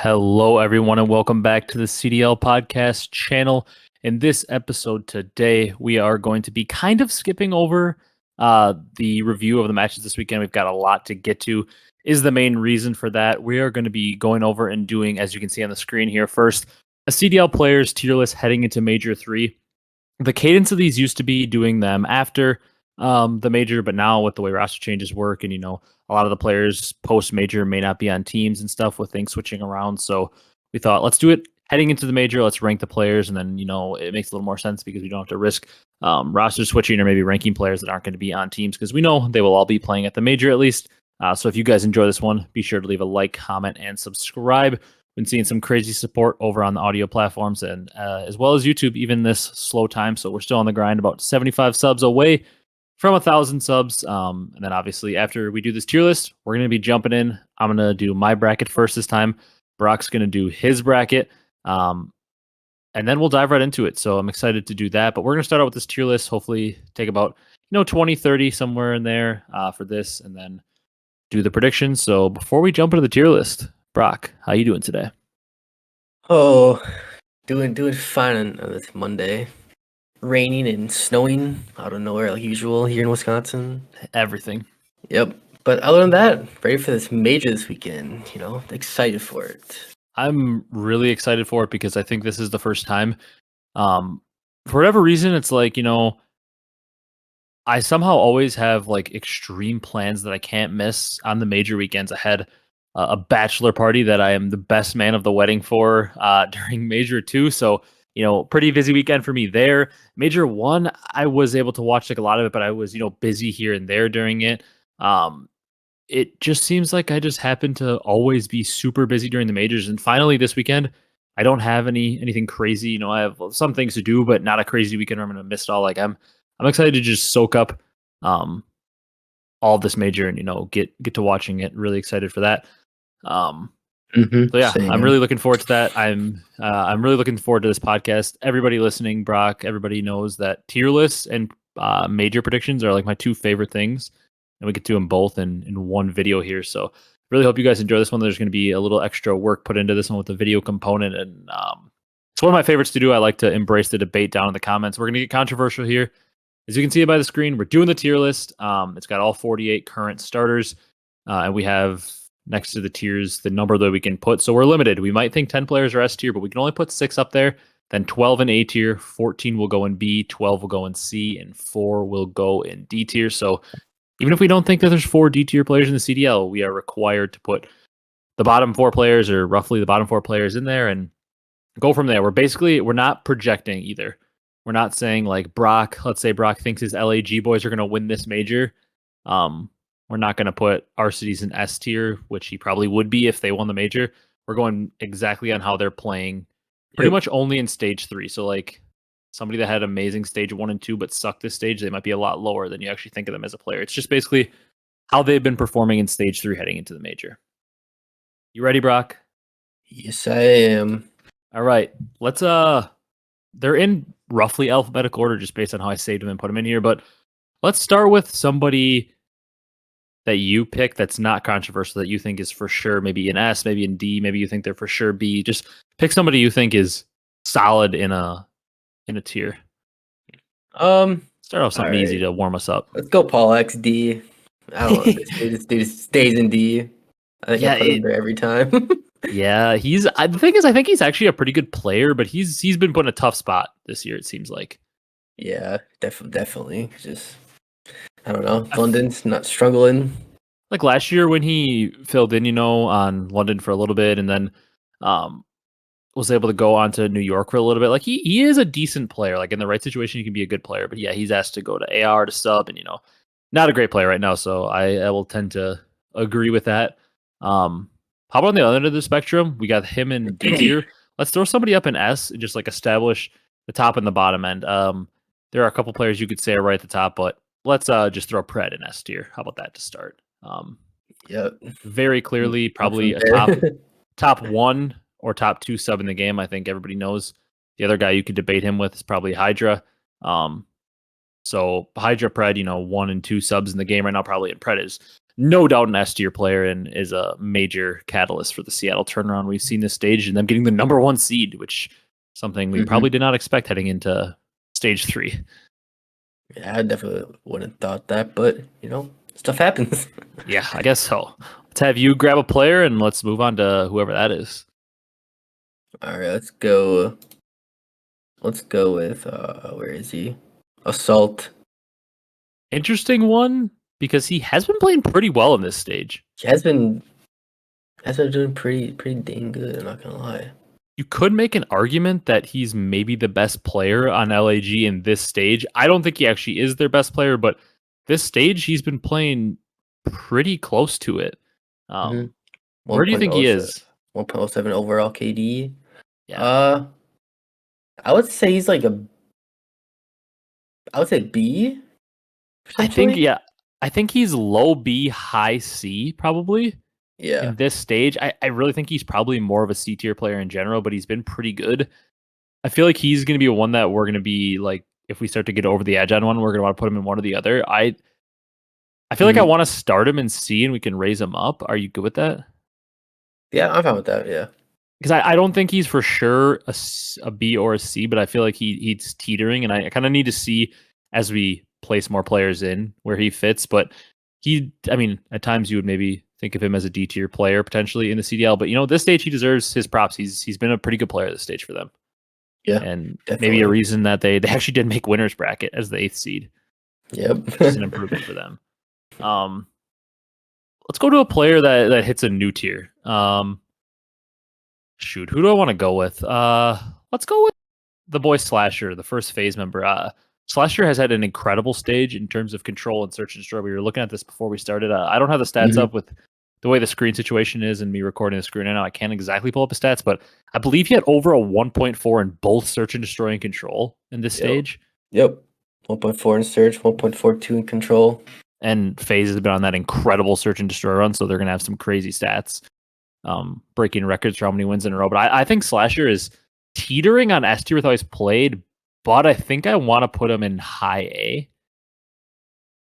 Hello, everyone, and welcome back to the CDL podcast channel. In this episode today, we are going to be kind of skipping over the review of the matches this weekend. We've got a lot to get to. Is the main reason for that. We are going to be going over and doing, as you can see on the screen here, first, a CDL players tier list heading into Major 3. The cadence of these used to be doing them after the major, but now with the way roster changes work and, a lot of the players post-major may not be on teams and stuff with things switching around. So we thought, let's do it heading into the major. Let's rank the players. And then, it makes a little more sense because we don't have to risk roster switching or maybe ranking players that aren't going to be on teams because we know they will all be playing at the major at least. So if you guys enjoy this one, be sure to leave a like, comment, and subscribe. Been seeing some crazy support over on the audio platforms and as well as YouTube, even this slow time. So we're still on the grind, about 75 subs away from 1,000 subs. And then obviously after we do this tier list, we're going to be jumping in. I'm going to do my bracket first this time. Brock's going to do his bracket. And then we'll dive right into it. So I'm excited to do that. But we're going to start out with this tier list. Hopefully take about 20, 30 somewhere in there for this, and then do the predictions. So before we jump into the tier list, Brock, how you doing today? Oh, doing fine on this Monday. Raining and snowing out of nowhere like usual here in Wisconsin. Everything. Yep. But other than that, ready for this major this weekend. Excited for it. I'm really excited for it because I think this is the first time. For whatever reason, it's like, I somehow always have like extreme plans that I can't miss on the major weekends ahead. A bachelor party that I am the best man of the wedding for during Major 2. So, pretty busy weekend for me there. Major 1, I was able to watch like a lot of it, but I was, busy here and there during it. It just seems like I just happen to always be super busy during the majors. And finally this weekend, I don't have anything crazy. I have some things to do, but not a crazy weekend where I'm going to miss it all. Like I'm excited to just soak up all of this major and, get to watching it. Really excited for that. So yeah, Same. I'm really looking forward to that. I'm really looking forward to this podcast. Everybody listening, Brock, everybody knows that tier lists and major predictions are like my two favorite things, and we get to them both in one video here. So really hope you guys enjoy this one. There's going to be a little extra work put into this one with the video component, and it's one of my favorites to do. I like to embrace the debate down in the comments. We're going to get controversial here. As you can see by the screen, we're doing the tier list. It's got all 48 current starters, and we have next to the tiers the number that we can put. So we're limited. We might think 10 players are S tier, but we can only put 6 up there. Then 12 in A tier, 14 will go in B, 12 will go in C, and 4 will go in D tier. So even if we don't think that there's 4 D tier players in the CDL, we are required to put the bottom 4 players, or roughly the bottom 4 players, in there and go from there. We're not projecting either. We're not saying like Brock, let's say Brock thinks his LAG boys are going to win this major. We're not going to put Arcitys in S tier, which he probably would be if they won the major. We're going exactly on how they're playing, pretty much only in stage 3. So like somebody that had amazing stage 1 and 2 but sucked this stage, they might be a lot lower than you actually think of them as a player. It's just basically how they've been performing in stage 3 heading into the major. You ready, Brock? Yes, I am. All right. Let's they're in roughly alphabetical order just based on how I saved them and put them in here, but let's start with somebody that you pick that's not controversial, that you think is for sure maybe in S, maybe in D, maybe you think they're for sure B. Just pick somebody you think is solid in a tier. Start off something easy to warm us up. Let's go Paul XD. I don't know. This dude stays in D. I think I put him there every time. Yeah, the thing is, I think he's actually a pretty good player, but he's been put in a tough spot this year, it seems like. Yeah, definitely. Just I don't know. London's not struggling. Like last year when he filled in, on London for a little bit, and then was able to go on to New York for a little bit. Like he is a decent player. Like in the right situation, he can be a good player. But yeah, he's asked to go to AR to sub, and not a great player right now. So I will tend to agree with that. How about on the other end of the spectrum? We got him in D tier. Let's throw somebody up in S and just like establish the top and the bottom end. There are a couple players you could say are right at the top, but let's just throw Pred in S tier. How about that to start? Yep. Very clearly, probably a top 1 or top 2 sub in the game. I think everybody knows. The other guy you could debate him with is probably Hydra. So Hydra, Pred, 1 and 2 subs in the game right now, probably, and Pred is no doubt an S tier player and is a major catalyst for the Seattle turnaround. We've seen this stage and them getting the number 1 seed, which something we probably did not expect heading into stage 3. Yeah, I definitely wouldn't have thought that, but stuff happens. Yeah, I guess so. Let's have you grab a player and let's move on to whoever that is. All right, let's go. Let's go with where is he? Assault. Interesting one because he has been playing pretty well in this stage. He has been doing pretty dang good. I'm not gonna lie. You could make an argument that he's maybe the best player on LAG in this stage. I don't think he actually is their best player, but this stage he's been playing pretty close to it. Where do you think he is? 1.07 overall KD. Yeah. I would say he's like I would say B. I think he's low B, high C probably. Yeah. In this stage, I really think he's probably more of a C tier player in general, but he's been pretty good. I feel like he's going to be one that we're going to be like, if we start to get over the edge on one, we're going to want to put him in one or the other. I feel like I want to start him in C and we can raise him up. Are you good with that? Yeah, I'm fine with that. Yeah. Because I don't think he's for sure a B or a C, but I feel like he's teetering, and I kind of need to see as we place more players in where he fits. But at times you would maybe think of him as a D tier player potentially in the CDL, but this stage he deserves his props. He's been a pretty good player this stage for them. Yeah, and definitely. Maybe a reason that they actually did make winners bracket as the 8th seed. Yep, which is an improvement for them. Let's go to a player that hits a new tier. Shoot, who do I want to go with? Let's go with the boy Slasher, the first Faze member. Slasher has had an incredible stage in terms of control and search and destroy. We were looking at this before we started. I don't have the stats up with the way the screen situation is and me recording the screen right now. I can't exactly pull up the stats, but I believe he had over a 1.4 in both search and destroy and control in this stage. Yep. 1.4 in search, 1.42 in control. And Faze has been on that incredible search and destroy run, so they're going to have some crazy stats, breaking records for how many wins in a row. But I think Slasher is teetering on S tier with how he's played, but I think I want to put him in high A.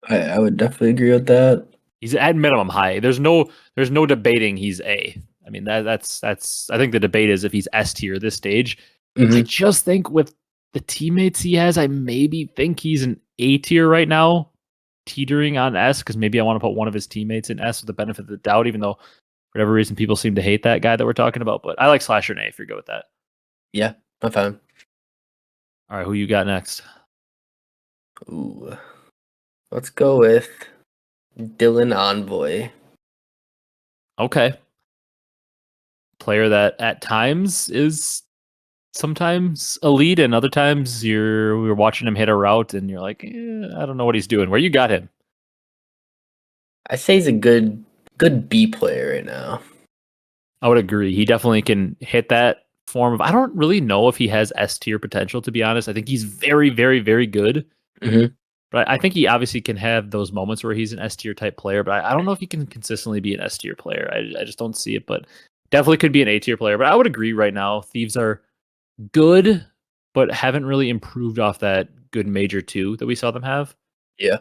I would definitely agree with that. He's at minimum high. There's no debating he's A. I mean that's I think the debate is if he's S tier this stage. I just think with the teammates he has, I maybe think he's an A tier right now, teetering on S, because maybe I want to put one of his teammates in S with the benefit of the doubt, even though for whatever reason people seem to hate that guy that we're talking about. But I like Slasher and A if you're good with that. Yeah, I'm fine. All right, who you got next? Ooh. Let's go with Dylan Envoy. Okay. Player that at times is sometimes elite, and other times we're watching him hit a route and you're like, I don't know what he's doing. Where you got him? I say he's a good B player right now. I would agree. He definitely can hit that form of. I don't really know if he has S tier potential, to be honest. I think he's very, very, very good. But I think he obviously can have those moments where he's an S tier type player, but I don't know if he can consistently be an S tier player. I just don't see it, but definitely could be an A tier player. But I would agree right now, Thieves are good, but haven't really improved off that good major 2 that we saw them have. Yeah.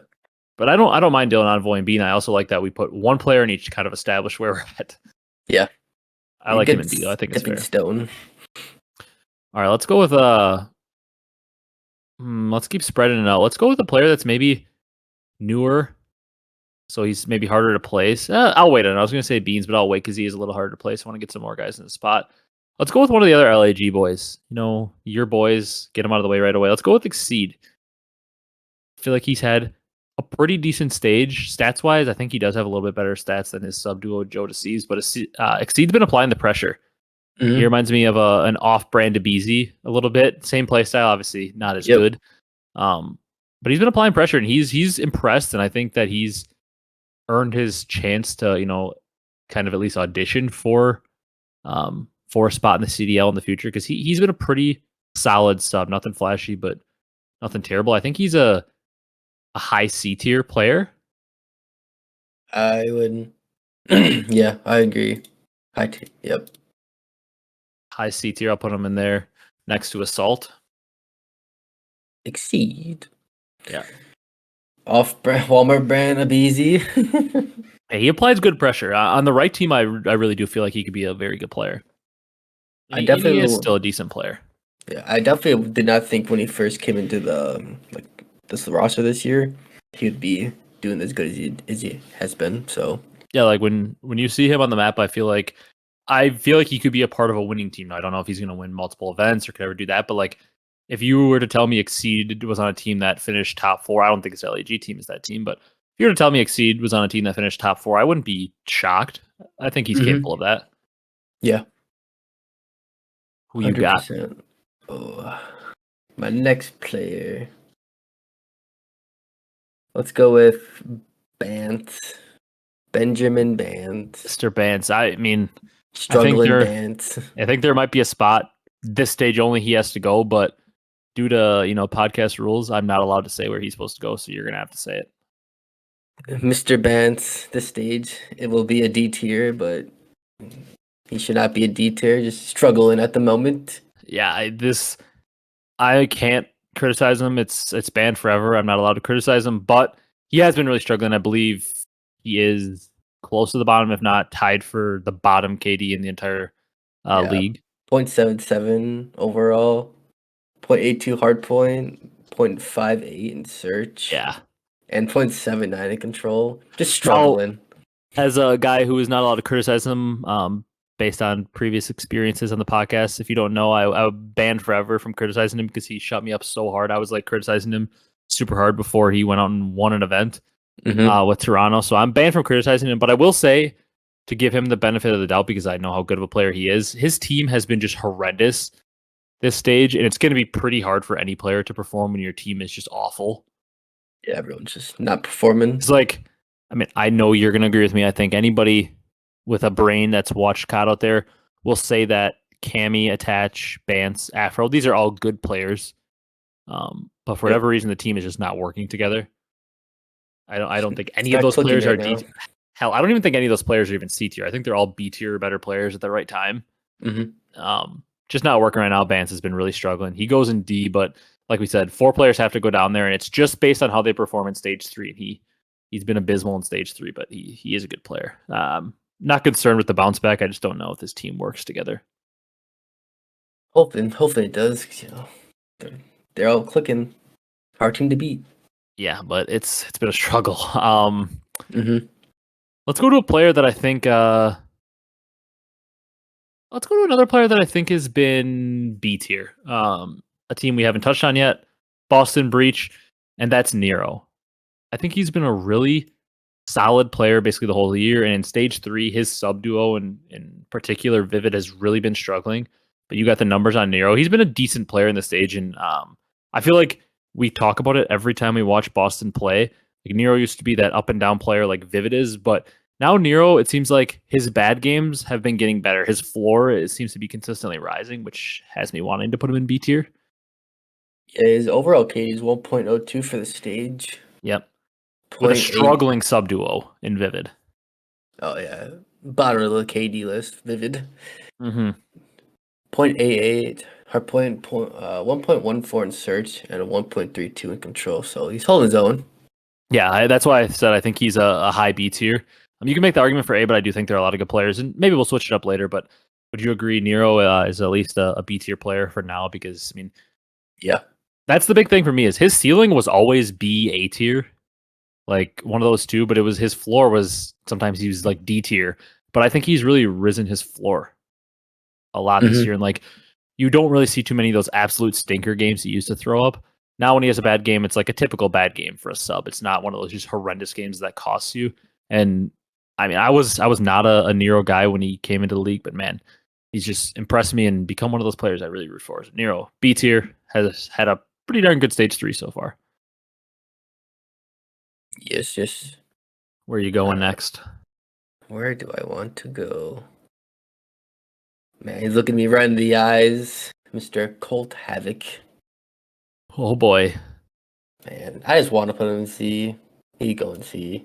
But I don't mind Dylan Envoy and Bean. I also like that we put one player in each kind of establish where we're at. Yeah. I like him in B. I think it's fair. Stone. All right, let's go with let's keep spreading it out. Let's go with a player that's maybe newer, so he's maybe harder to place. I'll wait on it. I was going to say Beans, but I'll wait because he is a little harder to place. I want to get some more guys in the spot. Let's go with one of the other LAG boys. Your boys, get them out of the way right away. Let's go with Exceed. I feel like he's had a pretty decent stage. Stats-wise, I think he does have a little bit better stats than his sub-duo Joe Deceives, but Exceed's been applying the pressure. He reminds me of an off-brand Abezy a little bit. Same play style, obviously not as good. But he's been applying pressure, and he's impressed, and I think that he's earned his chance to, kind of at least audition for a spot in the CDL in the future, because he's been a pretty solid sub. Nothing flashy, but nothing terrible. I think he's a high C tier player. I would. Yeah, I agree. Yep. High C tier. I'll put him in there next to Assault. Exceed. Yeah. Off-brand Walmart brand Abezy. He applies good pressure. On the right team, I really do feel like he could be a very good player. And he is still a decent player. Yeah, I definitely did not think when he first came into the this roster this year, he would be doing as good as he has been. So yeah, like when you see him on the map, I feel like he could be a part of a winning team. I don't know if he's going to win multiple events or could ever do that, but like if you were to tell me Exceed was on a team that finished top 4, I don't think his LAG team is that team, but if you were to tell me Exceed was on a team that finished top 4, I wouldn't be shocked. I think he's capable of that. Yeah. Who you got? Oh, my next player. Let's go with Bant. Benjamin Bant. Mr. Bance. I mean, Struggling Bant. I think there might be a spot this stage only he has to go, but due to podcast rules, I'm not allowed to say where he's supposed to go, so you're gonna have to say it. Mr. Bant, this stage, it will be a D tier, but he should not be a D tier, just struggling at the moment. Yeah, I can't criticize him. It's banned forever. I'm not allowed to criticize him, but he has been really struggling. I believe he is close to the bottom, if not tied for the bottom KD in the entire league. 0.77 overall, 0.82 hardpoint, 0.58 in search. Yeah. And 0.79 in control. Just struggling. Now, as a guy who is not allowed to criticize him, based on previous experiences on the podcast, if you don't know, I banned forever from criticizing him because he shut me up so hard. I was like criticizing him super hard before he went out and won an event with Toronto. So I'm banned from criticizing him, but I will say, to give him the benefit of the doubt, because I know how good of a player he is, his team has been just horrendous this stage, and it's going to be pretty hard for any player to perform when your team is just awful. Yeah, everyone's just not performing. It's like, I mean, I know you're going to agree with me. I think anybody with a brain that's watched COD out there will say that Cammy, Attach, Bance, Afro, these are all good players. But for whatever reason, the team is just not working together. I don't think any of those players are D. Hell, I don't even think any of those players are even C tier. I think they're all B tier better players at the right time. Just not working right now. Bance has been really struggling. He goes in D, but like we said, 4 players have to go down there, and it's just based on how they perform in stage 3. And he's been abysmal in stage 3, but he is a good player. Not concerned with the bounce back. I just don't know if this team works together. Hopefully it does. They're all clicking. Hard team to beat. Yeah, but it's been a struggle. Let's go to a player that I think. Let's go to another player that I think has been B tier. A team we haven't touched on yet, Boston Breach, and that's Nero. I think he's been a really solid player basically the whole year, and in stage 3, his sub duo and in particular Vivid has really been struggling. But you got the numbers on Nero. He's been a decent player in the stage, and I feel like we talk about it every time we watch Boston play. Like Nero used to be that up and down player like Vivid is, but now Nero, it seems like his bad games have been getting better. His floor seems to be consistently rising, which has me wanting to put him in B tier. Yeah, his overall KD is 1.02 for the stage. Yep. With a struggling sub duo in Vivid. Oh yeah, bottom of the KD list, Vivid. 0.88 hard point, 1.14 in search, and a 1.32 in control. So he's holding his own. Yeah, that's why I said I think he's a high B tier. You can make the argument for A, but I do think there are a lot of good players, and maybe we'll switch it up later. But would you agree Nero is at least a B tier player for now? Because I mean, yeah, that's the big thing for me is his ceiling was always B A tier, like one of those two. But it was his floor was sometimes he was like D tier. But I think he's really risen his floor a lot this year, and like you don't really see too many of those absolute stinker games he used to throw up. Now when he has a bad game, it's like a typical bad game for a sub. It's not one of those just horrendous games that costs you. And I mean, I was not a Nero guy when he came into the league, but man, he's just impressed me and become one of those players I really root for. Nero, B tier, has had a pretty darn good stage 3 so far. Yes. Where are you going next? Where do I want to go? Man, he's looking me right in the eyes, Mr. Colt Havoc. Oh boy. Man, I just want to put him in C. He go in C.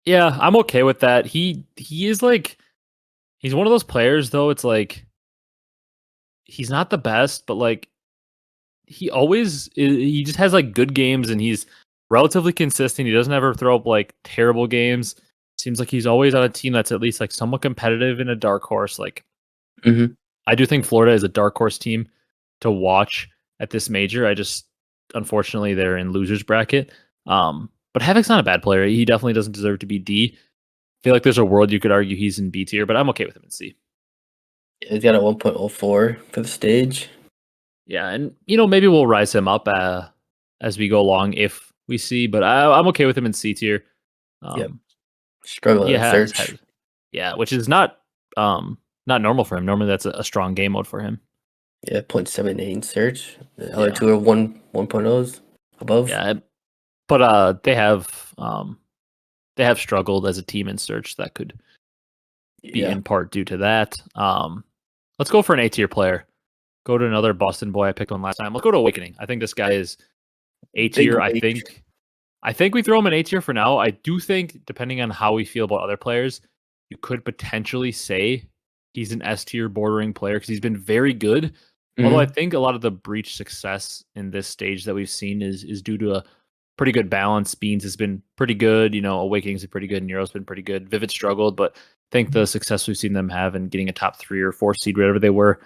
Yeah, I'm okay with that. He is like, he's one of those players though. It's like he's not the best, but like he just has like good games and he's relatively consistent. He doesn't ever throw up like terrible games. seems like he's always on a team that's at least like somewhat competitive in a dark horse. Like, Mhm. I do think Florida is a dark horse team to watch at this major. I just, unfortunately, they're in losers bracket. But Havoc's not a bad player. He definitely doesn't deserve to be D. I feel like there's a world you could argue he's in B tier, but I'm okay with him in C. Yeah, he's got a 1.04 for the stage. Yeah, and maybe we'll rise him up as we go along if we see, but I'm okay with him in C tier. Yep. Um, Struggling he in search. yeah, which is not normal for him. Normally that's a strong game mode for him. Yeah, 0.78 in search. The other Yeah. two are 1.0s above. Yeah, but they have struggled as a team in search. That could be Yeah. in part due to that. Let's go for an A tier player. Go to another Boston boy. I picked one last time. Let's go to Awakening. I think this guy is A Big tier. wake. I think we throw him in A tier for now. I do think, depending on how we feel about other players, you could potentially say he's an S tier bordering player because he's been very good. Although I Mhm. think a lot of the breach success in this stage that we've seen is due to a pretty good balance. Beans has been pretty good. Awakening's been pretty good. Nero's been pretty good. Vivid struggled, but I think the success we've seen them have in getting a top 3 or 4 seed, whatever they were,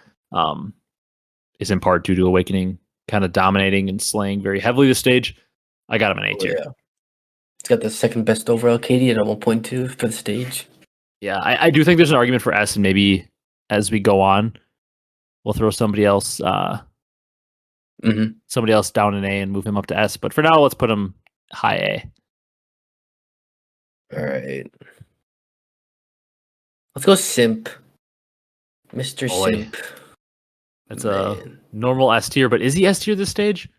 is in part due to Awakening kind of dominating and slaying very heavily the stage. I got him an A tier. Yeah. He's got the second best overall KD at a 1.2 for the stage. Yeah, I do think there's an argument for S, and maybe as we go on, we'll throw somebody else down in A and move him up to S. But for now, let's put him high A. All right. Let's go Simp. Mr. Boy. Simp. That's a normal S tier, but is he S tier this stage?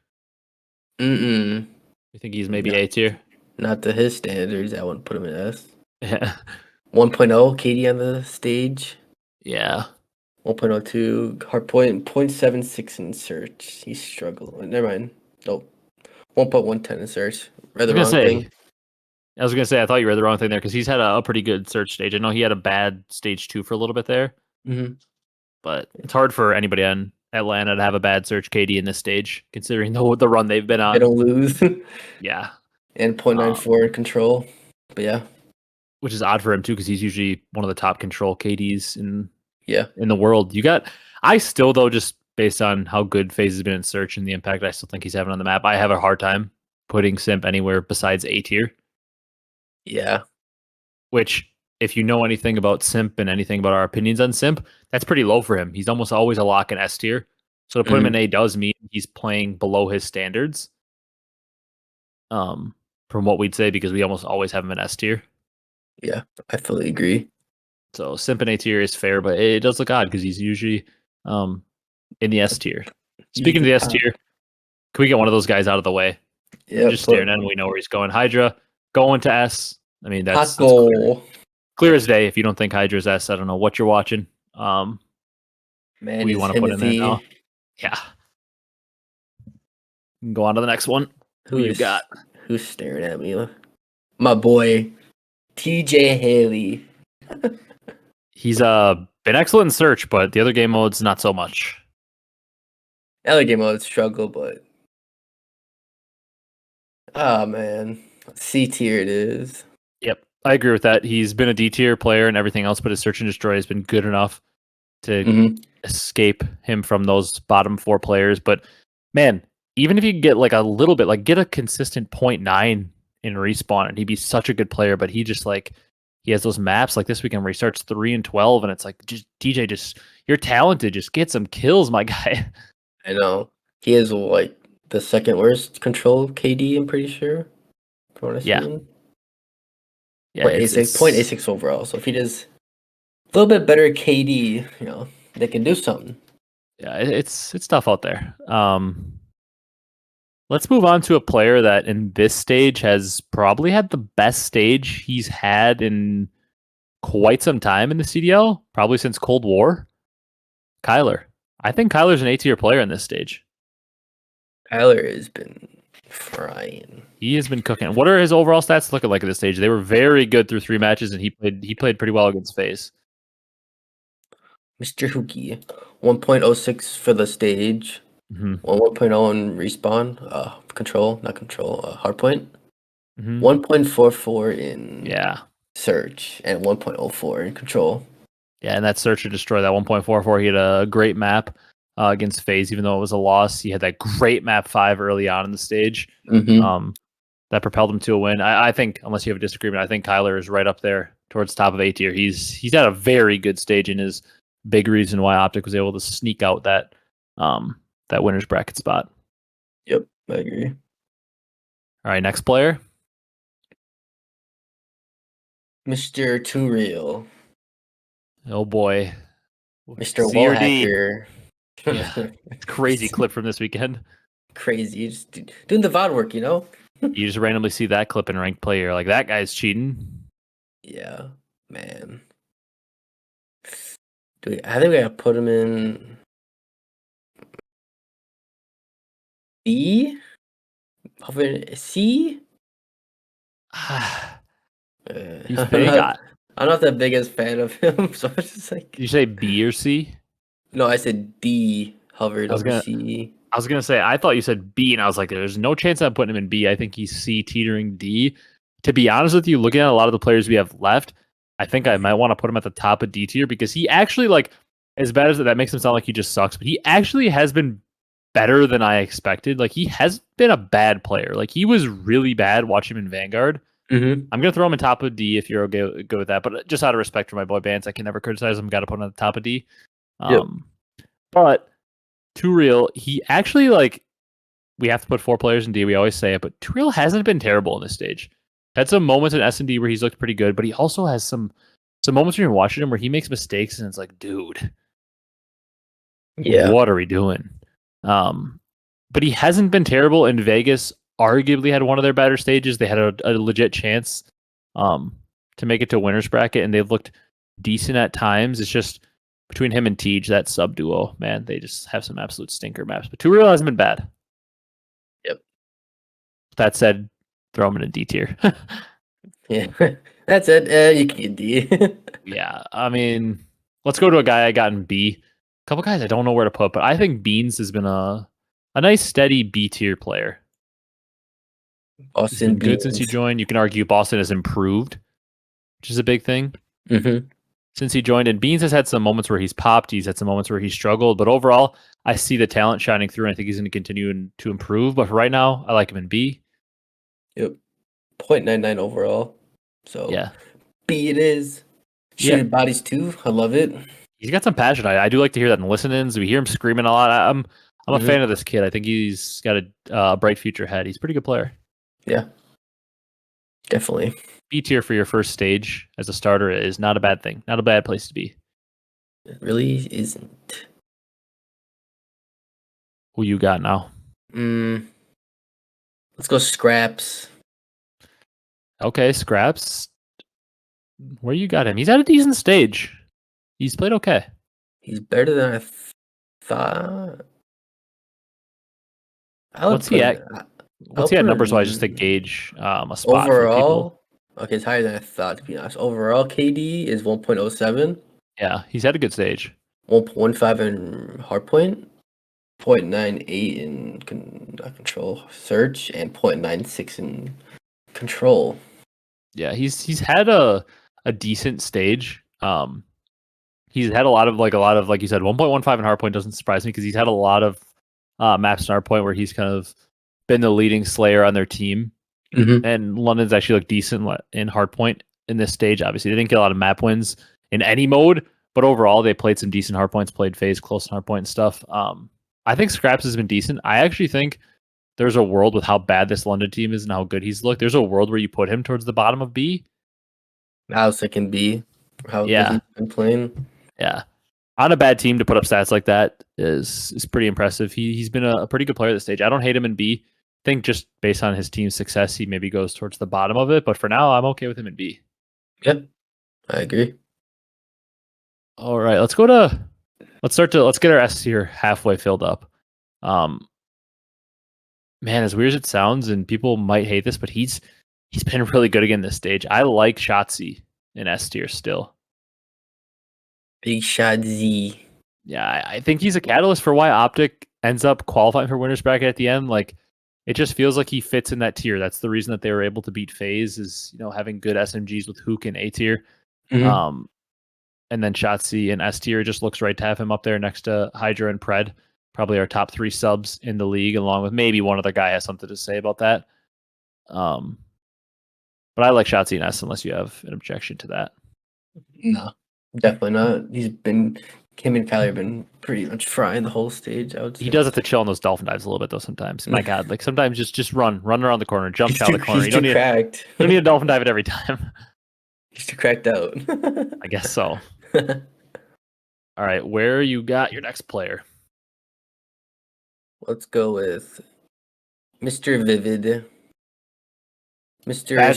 Mm-mm. You think he's maybe A tier? Not to his standards. I wouldn't put him in S. Yeah. 1.0 KD on the stage. Yeah. 1.02 hardpoint. 0.76 in search. He's struggling. Never mind. Nope. 1.110 in search. Read the wrong thing. I was gonna say I thought you read the wrong thing there because he's had a pretty good search stage. I know he had a bad stage 2 for a little bit there, but it's hard for anybody on Atlanta to have a bad search KD in this stage, considering the run they've been on. They don't lose. Yeah. And 0.94 in control. But yeah. Which is odd for him too, because he's usually one of the top control KDs in in the world. I still though, just based on how good Faze has been in search and the impact I still think he's having on the map, I have a hard time putting Simp anywhere besides A tier. Yeah. Which, if you know anything about Simp and anything about our opinions on Simp, that's pretty low for him. He's almost always a lock in S tier. So to put him in A does mean he's playing below his standards. From what we'd say, because we almost always have him in S tier. Yeah, I fully agree. So Simp in A tier is fair, but it does look odd because he's usually in the S tier. Speaking of the S tier, can we get one of those guys out of the way? Yeah, just staring at him, we know where he's going. Hydra going to S. I mean, that's clear as day. If you don't think Hydra's S, I don't know what you're watching. Man, who you want to put in there now? Yeah. Go on to the next one. Who you got? Who's staring at me? My boy, TJ Haley. He's been excellent in search, but the other game modes not so much. Other game modes struggle, but man, C tier it is. Yep, I agree with that. He's been a D tier player and everything else, but his search and destroy has been good enough to escape him from those bottom 4 players. But man, even if you get like a little bit, like get a consistent 0.9 in respawn, and he'd be such a good player. But he just he has those maps like this weekend where he starts 3 and 12, and it's like, just DJ, just you're talented, just get some kills, my guy. I know he has like the second worst control KD. I'm pretty sure. From what I've seen. Yeah, 0.86 overall. So if he does a little bit better KD, they can do something. Yeah, it's tough out there. Let's move on to a player that in this stage has probably had the best stage he's had in quite some time in the CDL, probably since Cold War. Kyler. I think Kyler's an A tier player in this stage. Kyler has been frying. He has been cooking. What are his overall stats looking like at this stage? They were very good through 3 matches, and he played pretty well against Faze. Mr. Hookie, 1.06 for the stage. 1.0 in respawn, hardpoint. 1.44 in Search, and 1.04 in control. Yeah, and that Search to destroy that 1.44. He had a great map against Faze, even though it was a loss. He had that great map 5 early on in the stage. That propelled him to a win. I think, unless you have a disagreement, I think Kyler is right up there towards the top of A tier. He's had a very good stage and is big reason why OpTic was able to sneak out that winner's bracket spot. Yep, I agree. All right, next player. Mr. Too Real. Oh boy. Mr. Wall Hacker. Yeah. Crazy clip from this weekend. Crazy. Just doing the VOD work, you know? You just randomly see that clip in ranked play. You're like, that guy's cheating. Yeah, man. I think we gotta put him in B? C? He's big. I'm not the biggest fan of him, so it's just like. Did you say B or C? No, I said D. Hovered over C. I was gonna say I thought you said B, and I was like, there's no chance I'm putting him in B. I think he's C teetering D. To be honest with you, looking at a lot of the players we have left, I think I might want to put him at the top of D tier because he actually, like, as bad as that makes him sound like he just sucks, but he actually has been better than I expected. Like, he has been a bad player. Like, he was really bad. Watch him in Vanguard. I'm gonna throw him in top of D if you're okay go with that, but just out of respect for my boy Bance, I can never criticize him. Got to put him at the top of D. But Too Real, he actually, like, we have to put 4 players in D. We always say it, but Too Real hasn't been terrible in this stage. Had some moments in S&D where he's looked pretty good, but he also has some moments when you're watching him where he makes mistakes and it's like, dude, what are we doing? But he hasn't been terrible. In Vegas, arguably had one of their better stages. They had a legit chance to make it to winner's bracket, and they've looked decent at times. It's just between him and Tej, that sub duo, man, they just have some absolute stinker maps. But Too Real hasn't been bad. Yep. That said, throw him in a D tier. Yeah, that's it. You can D. Yeah, I mean, let's go to a guy I got in B. A couple guys I don't know where to put, but I think Beans has been a nice, steady B tier player. Boston He's been good since he joined. You can argue Boston has improved, which is a big thing. Since he joined, and Beans has had some moments where he's popped. He's had some moments where he's struggled, but overall, I see the talent shining through, and I think he's going to continue to improve. But for right now, I like him in B. Yep, 0.99 overall. So yeah, B it is. Shooting bodies too. I love it. He's got some passion. I do like to hear that in listen-ins. We hear him screaming a lot. I'm a fan of this kid. I think he's got a bright future ahead. He's a pretty good player. Yeah, definitely. B tier for your first stage as a starter is not a bad thing. Not a bad place to be. It really isn't. Who you got now? Let's go Scraps. Okay, Scraps. Where you got him? He's at a decent stage. He's played okay. He's better than I thought. What's he at? What's he at numbers-wise, just to gauge a spot overall, for people? Okay, it's higher than I thought, to be honest. Overall, KD is 1.07. Yeah, he's had a good stage. 1.15 in hardpoint, 0.98 in control search, and 0.96 in control. Yeah, he's had a decent stage. He's had a lot of like you said, 1.15 in hardpoint doesn't surprise me because he's had a lot of maps in hardpoint where he's kind of been the leading slayer on their team. And London's actually looked decent in hardpoint in this stage. Obviously, they didn't get a lot of map wins in any mode, but overall they played some decent hardpoints, played Faze close in hardpoint and stuff. I think Scraps has been decent. I actually think there's a world with how bad this London team is and how good he's looked. There's a world where you put him towards the bottom of B. I was thinking B. How good he's been playing. Yeah. On a bad team to put up stats like that is pretty impressive. He's been a pretty good player at this stage. I don't hate him in B. I think just based on his team's success, he maybe goes towards the bottom of it. But for now, I'm okay with him in B. Yep, I agree. All right, let's get our S tier halfway filled up. Man, as weird as it sounds, and people might hate this, but he's been really good again this stage. I like Shotzzy in S tier still. Big Shot Z. Yeah, I think he's a catalyst for why OpTic ends up qualifying for winner's bracket at the end. Like, it just feels like he fits in that tier. That's the reason that they were able to beat Faze is, having good SMGs with Hook and A tier. Mm-hmm. And then Shotzi and S tier, just looks right to have him up there next to Hydra and Pred. Probably our top 3 subs in the league, along with maybe one other guy has something to say about that. But I like Shotzi and S unless you have an objection to that. No, definitely not. Him and Kylie have been pretty much frying the whole stage, I would say. He does have to chill on those dolphin dives a little bit though sometimes. My God, like sometimes just run around the corner, jump out of the corner. You don't need a dolphin dive it every time. He's too cracked out. I guess so. All right, where you got your next player? Let's go with Mr. Vivid. Mr.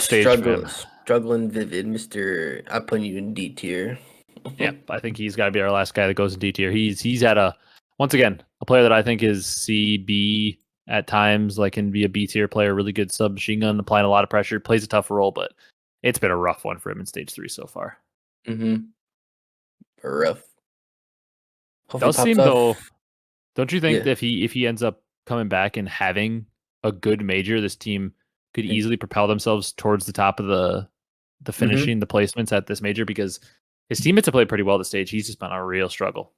Struggling Vivid. Mr. I'm putting you in D tier. Yep, I think he's got to be our last guy that goes in D tier. He's at once again, a player that I think is CB at times, like can be a B tier player, really good sub machine gun, applying a lot of pressure, plays a tough role, but it's been a rough one for him in stage 3 so far. Mm-hmm. Rough. Does seem though, don't you think that if he ends up coming back and having a good major, this team could easily propel themselves towards the top of the finishing, the placements at this major, because his teammates have played pretty well at the stage. He's just been a real struggle.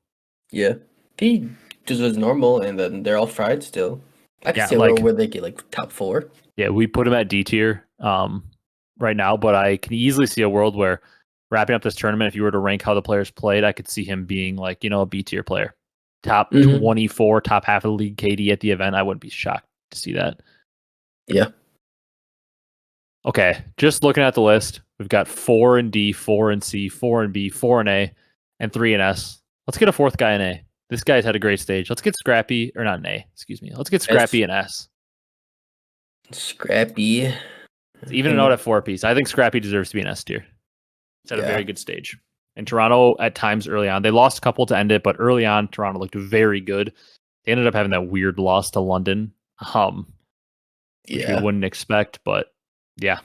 Yeah. If he just was normal and then they're all fried still, I can see a world where they get like top 4. Yeah, we put him at D tier right now, but I can easily see a world where wrapping up this tournament, if you were to rank how the players played, I could see him being like, a B tier player. Top 24, top half of the league KD at the event. I wouldn't be shocked to see that. Yeah. Okay, just looking at the list, we've got 4 in D, 4 in C, 4 in B, 4 in A, and 3 in S. Let's get a 4th guy in A. This guy's had a great stage. Let's get Scrappy, or not in A, excuse me. Let's get Scrappy in S. Scrappy. Even out at 4-piece. I think Scrappy deserves to be an S tier. He's had a very good stage. And Toronto, at times early on, they lost a couple to end it, but early on, Toronto looked very good. They ended up having that weird loss to London, which we wouldn't expect, but yeah.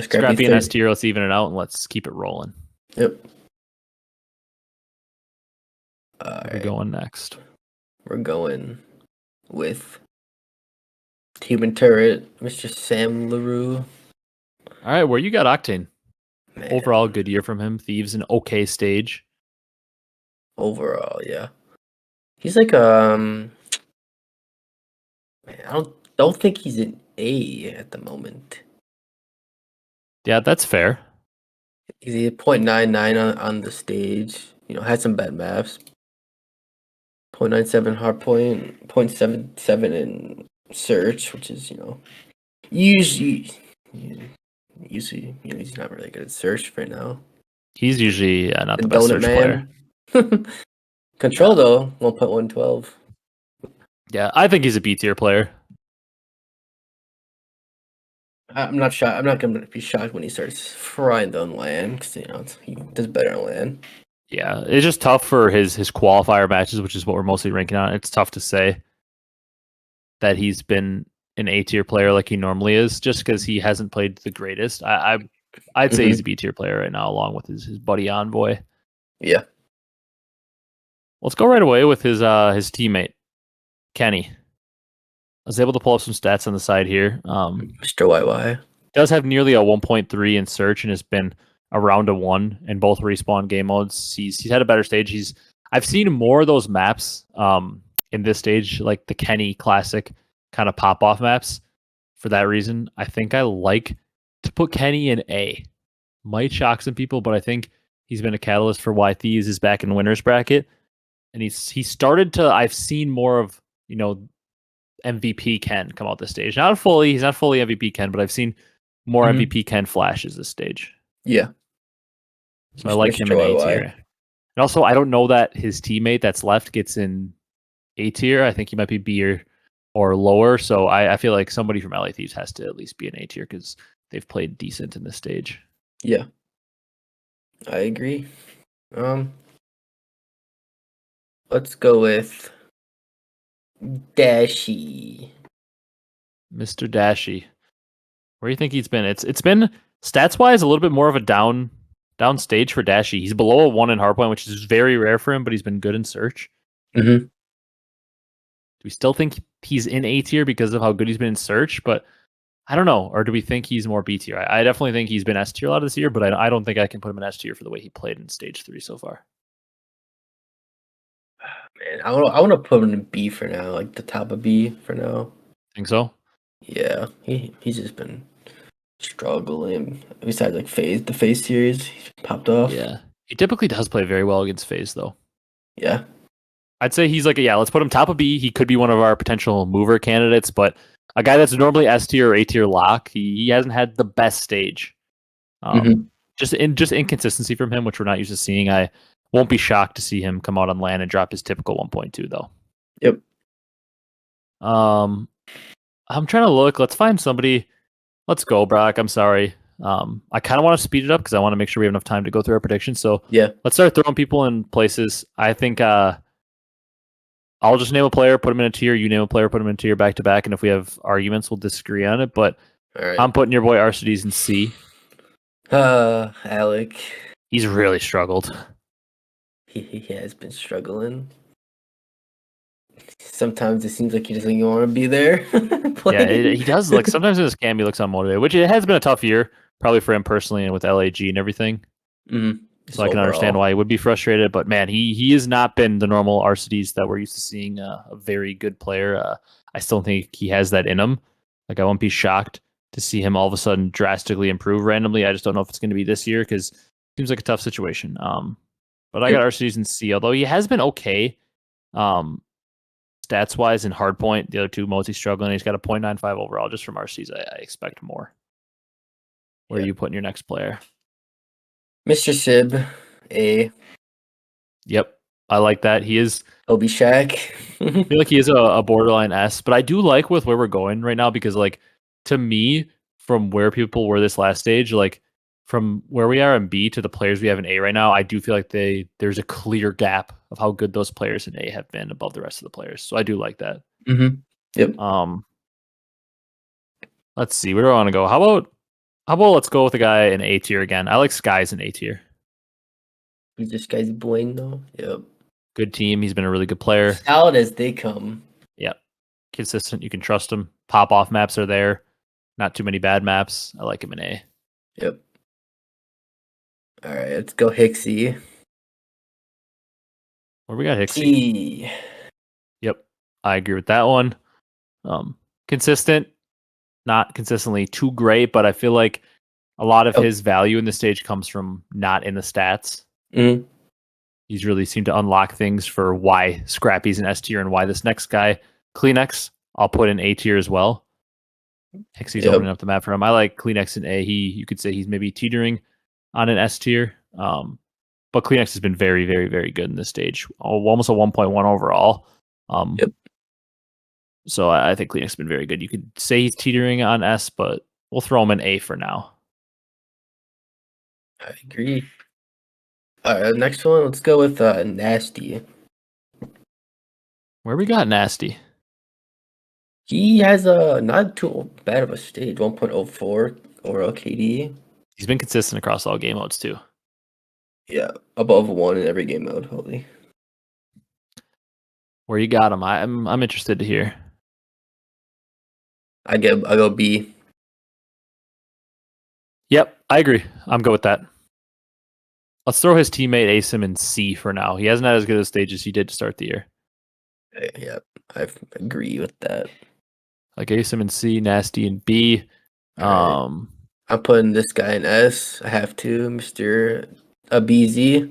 Scrappy and S tier, let's even it out and let's keep it rolling. Yep. Where we going next? We're going with Human Turret, Mr. Sam LaRue. All right, where you got Octane? Man. Overall, good year from him. Thieves, an okay stage. Overall, yeah. He's like man, I don't think he's an A at the moment. Yeah, that's fair. He's at 0.99 on the stage. Had some bad maps. 0.97 hardpoint, 0.77 in search, which is usually he's not really good at search right now. He's usually not the best search player. Control though, 1.112. Yeah, I think he's a B tier player. I'm not shocked. I'm not going to be shocked when he starts frying on land because he does better on land. Yeah, it's just tough for his qualifier matches, which is what we're mostly ranking on. It's tough to say that he's been an A tier player like he normally is, just because he hasn't played the greatest. I'd say he's a B tier player right now, along with his buddy Envoy. Yeah. Let's go right away with his teammate, Kenny. I was able to pull up some stats on the side here. Mr. YY does have nearly a 1.3 in search and has been around a 1 in both respawn game modes. He's had a better stage. I've seen more of those maps in this stage, like the Kenny classic kind of pop off maps. For that reason, I think I like to put Kenny in A. Might shock some people, but I think he's been a catalyst for why Thieves is back in winners bracket. And he started to. I've seen more of MVP Ken come out this stage. He's not fully MVP Ken, but I've seen more MVP Ken flashes this stage. Yeah. So I like him in A tier. And also, I don't know that his teammate that's left gets in A tier. I think he might be B or lower. So I feel like somebody from LA Thieves has to at least be in A tier because they've played decent in this stage. Yeah. I agree. Let's go with Dashy. Mr. Dashy. Where do you think he's been? It's been stats wise a little bit more of a down stage for Dashy. He's below a 1 in hardpoint, which is very rare for him, but he's been good in search. Mm-hmm. Do we still think he's in A tier because of how good he's been in search? But I don't know. Or do we think he's more B tier? I definitely think he's been S tier a lot of this year, but I don't think I can put him in S tier for the way he played in stage 3 so far. Man, I want to put him in B for now, like the top of B for now. Think so? Yeah, he's just been struggling. Besides like the Faze series, he's popped off. Yeah, he typically does play very well against Faze though. Yeah, I'd say he's like let's put him top of B. He could be one of our potential mover candidates, but a guy that's normally S tier or A tier lock, he hasn't had the best stage. Just inconsistency from him, which we're not used to seeing. I won't be shocked to see him come out on LAN and drop his typical 1.2 though. Yep. I'm trying to look. Let's find somebody. Let's go, Brock. I'm sorry. I kind of want to speed it up because I want to make sure we have enough time to go through our predictions. So yeah, let's start throwing people in places. I think I'll just name a player, put him in a tier. You name a player, put him in a tier back to back. And if we have arguments, we'll disagree on it. But right. I'm putting your boy Arcitys in C. Alec. He's really struggled. He has been struggling. Sometimes it seems like he doesn't even want to be there. Yeah, he does. Like sometimes in his cam, he looks unmotivated, which it has been a tough year, probably for him personally and with LAG and everything. Mm-hmm. So I can understand why he would be frustrated. But man, he has not been the normal Arcitys that we're used to seeing. A very good player. I still think he has that in him. Like I won't be shocked to see him all of a sudden drastically improve randomly. I just don't know if it's going to be this year because it seems like a tough situation. But I got Arcitys in C, although he has been okay. Stats wise and hardpoint, the other two modes he's struggling. He's got a 0.95 overall just from Arcitys. I expect more. Where are you putting your next player? Mr. Sib, A. Yep, I like that. He is Obi Shack. I feel like he is a borderline S, but I do like with where we're going right now because, like, to me, from where people were this last stage, like from where we are in B to the players we have in A right now, I do feel like there's a clear gap of how good those players in A have been above the rest of the players. So I do like that. Mm-hmm. Yep. Let's see, where do I want to go? How about let's go with a guy in A tier again. I like Sky's in A tier. This guy's bueno. Yep. Good team. He's been a really good player. Solid as they come. Yep. Consistent. You can trust him. Pop off maps are there. Not too many bad maps. I like him in A. Yep. All right, let's go Hexy. Where we got Hexy? T. Yep. I agree with that one. Consistent. Not consistently too great, but I feel like a lot of his value in the stage comes from not in the stats. Mm-hmm. He's really seemed to unlock things for why Scrappy's in S tier and why this next guy, Kleenex, I'll put in A tier as well. Hexy's opening up the map for him. I like Kleenex in A. You could say he's maybe teetering on an S tier. But Kleenex has been very, very, very good in this stage. Almost a 1.1 overall. So I think Kleenex has been very good. You could say he's teetering on S, but we'll throw him in A for now. I agree. All right, next one, let's go with Nasty. Where we got Nasty? He has a not too bad of a stage, 1.04 overall KD. He's been consistent across all game modes too. Yeah, above 1 in every game mode, holy. Where you got him? I'm interested to hear. I go B. Yep, I agree. I'm good with that. Let's throw his teammate Asim in C for now. He hasn't had as good a stage as he did to start the year. Yeah, I agree with that. Like Asim in C, Nasty in B. Right. I'm putting this guy in S. I have to, Mr. Abezy.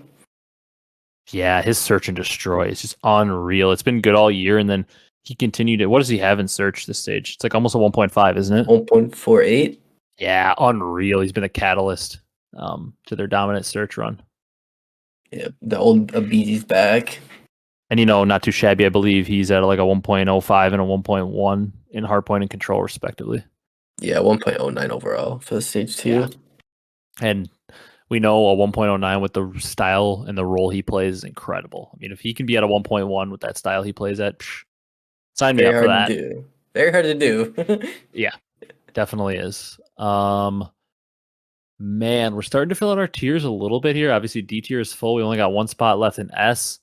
Yeah, his search and destroy is just unreal. It's been good all year, and then he continued it. What does he have in search this stage? It's like almost a 1.5, isn't it? 1.48. Yeah, unreal. He's been a catalyst to their dominant search run. Yeah, the old Abezy's back. And, not too shabby, I believe he's at like a 1.05 and a 1.1 in hardpoint and control, respectively. Yeah, 1.09 overall for the stage 2. Yeah. And we know a 1.09 with the style and the role he plays is incredible. I mean, if he can be at a 1.1 with that style he plays at, sign me up for that. Very hard to do. Yeah, definitely is. Man, we're starting to fill out our tiers a little bit here. Obviously, D tier is full. We only got one spot left in S.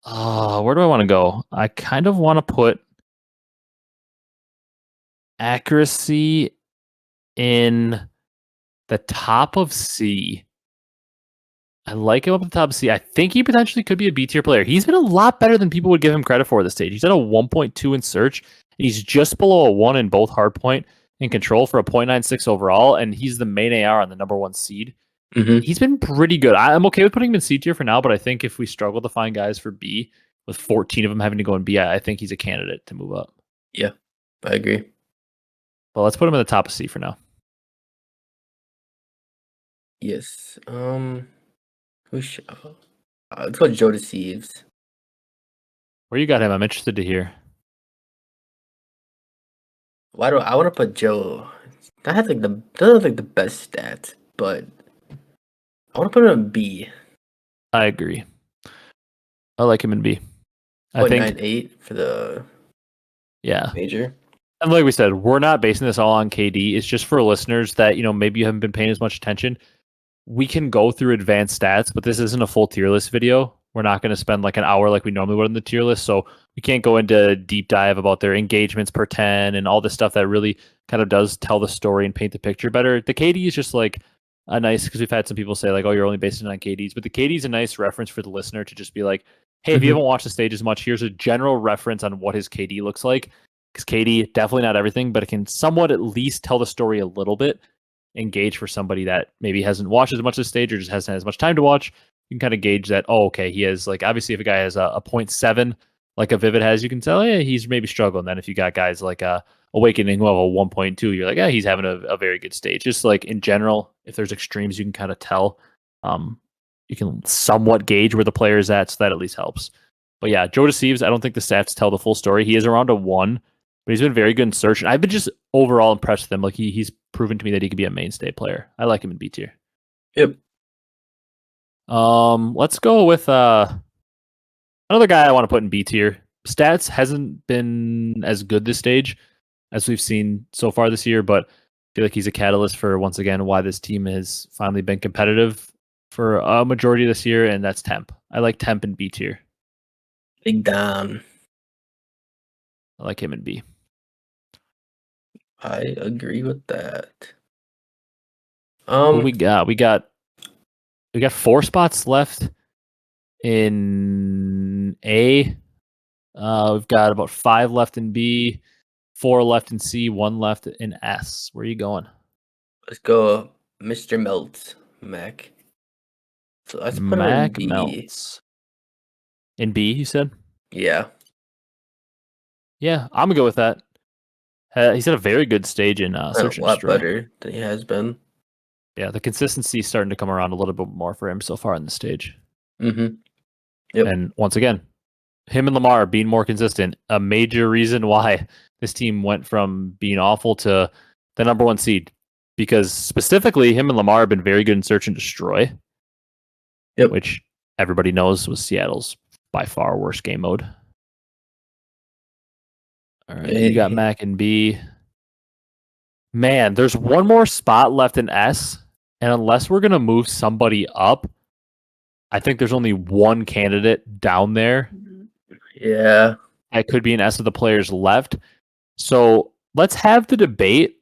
Where do I want to go? I kind of want to put accuracy in the top of C. I like him up at the top of C. I think he potentially could be a B tier player. He's been a lot better than people would give him credit for this stage. He's at a 1.2 in search. He's just below a 1 in both hardpoint and control for a 0.96 overall, and he's the main AR on the number 1 seed. He's been pretty good. I'm okay with putting him in C tier for now, but I think if we struggle to find guys for B, with 14 of them having to go in B, I think he's a candidate to move up. Yeah, I agree. Well, let's put him in the top of C for now. Yes. Who should? Let's go Joe to Thieves. Where you got him? I'm interested to hear. Why do I want to put Joe? That has doesn't have like the best stats, but I want to put him in B. I agree. I like him in B. I think 0.98 for the major. And like we said, we're not basing this all on KD. It's just for listeners that, maybe you haven't been paying as much attention. We can go through advanced stats, but this isn't a full tier list video. We're not going to spend like an hour like we normally would in the tier list. So we can't go into deep dive about their engagements per 10 and all this stuff that really kind of does tell the story and paint the picture better. The KD is just like a nice, because we've had some people say like, oh, you're only basing it on KDs, but the KD is a nice reference for the listener to just be like, hey, if you haven't watched the stage as much, here's a general reference on what his KD looks like. Because KD, definitely not everything, but it can somewhat at least tell the story a little bit. Engage for somebody that maybe hasn't watched as much of the stage or just hasn't had as much time to watch. You can kind of gauge that, oh, okay, he has, like, obviously if a guy has a 0.7 like a Vivid has, you can tell, yeah, he's maybe struggling. Then if you got guys like Awakening who have a 1.2, you're like, yeah, he's having a very good stage. Just like in general, if there's extremes, you can kind of tell. You can somewhat gauge where the player is at, so that at least helps. But yeah, Joe Deceives, I don't think the stats tell the full story. He is around a 1, but he's been very good in search. And I've been just overall impressed with him. Like he's proven to me that he could be a mainstay player. I like him in B tier. Yep. Let's go with another guy I want to put in B tier. Stats hasn't been as good this stage as we've seen so far this year, but I feel like he's a catalyst for, once again, why this team has finally been competitive for a majority of this year, and that's Temp. I like Temp in B tier. Big Dom. I like him in B. I agree with that. What we got? We got 4 spots left in A. We've got about 5 left in B, 4 left in C, 1 left in S. Where are you going? Let's go Mr. Melts, Mac. So let's put him in B. Melts. In B, you said? Yeah. Yeah, I'm going to go with that. He's had a very good stage in Search and Destroy. A lot better than he has been. Yeah, the consistency is starting to come around a little bit more for him so far in the stage. Yep. And once again, him and Lamar being more consistent, a major reason why this team went from being awful to the number 1 seed. Because specifically, him and Lamar have been very good in Search and Destroy. Yep. Which everybody knows was Seattle's by far worst game mode. All right, you got Mac and B. Man, there's one more spot left in S, and unless we're going to move somebody up, I think there's only one candidate down there. Yeah. That could be an S of the players left. So let's have the debate.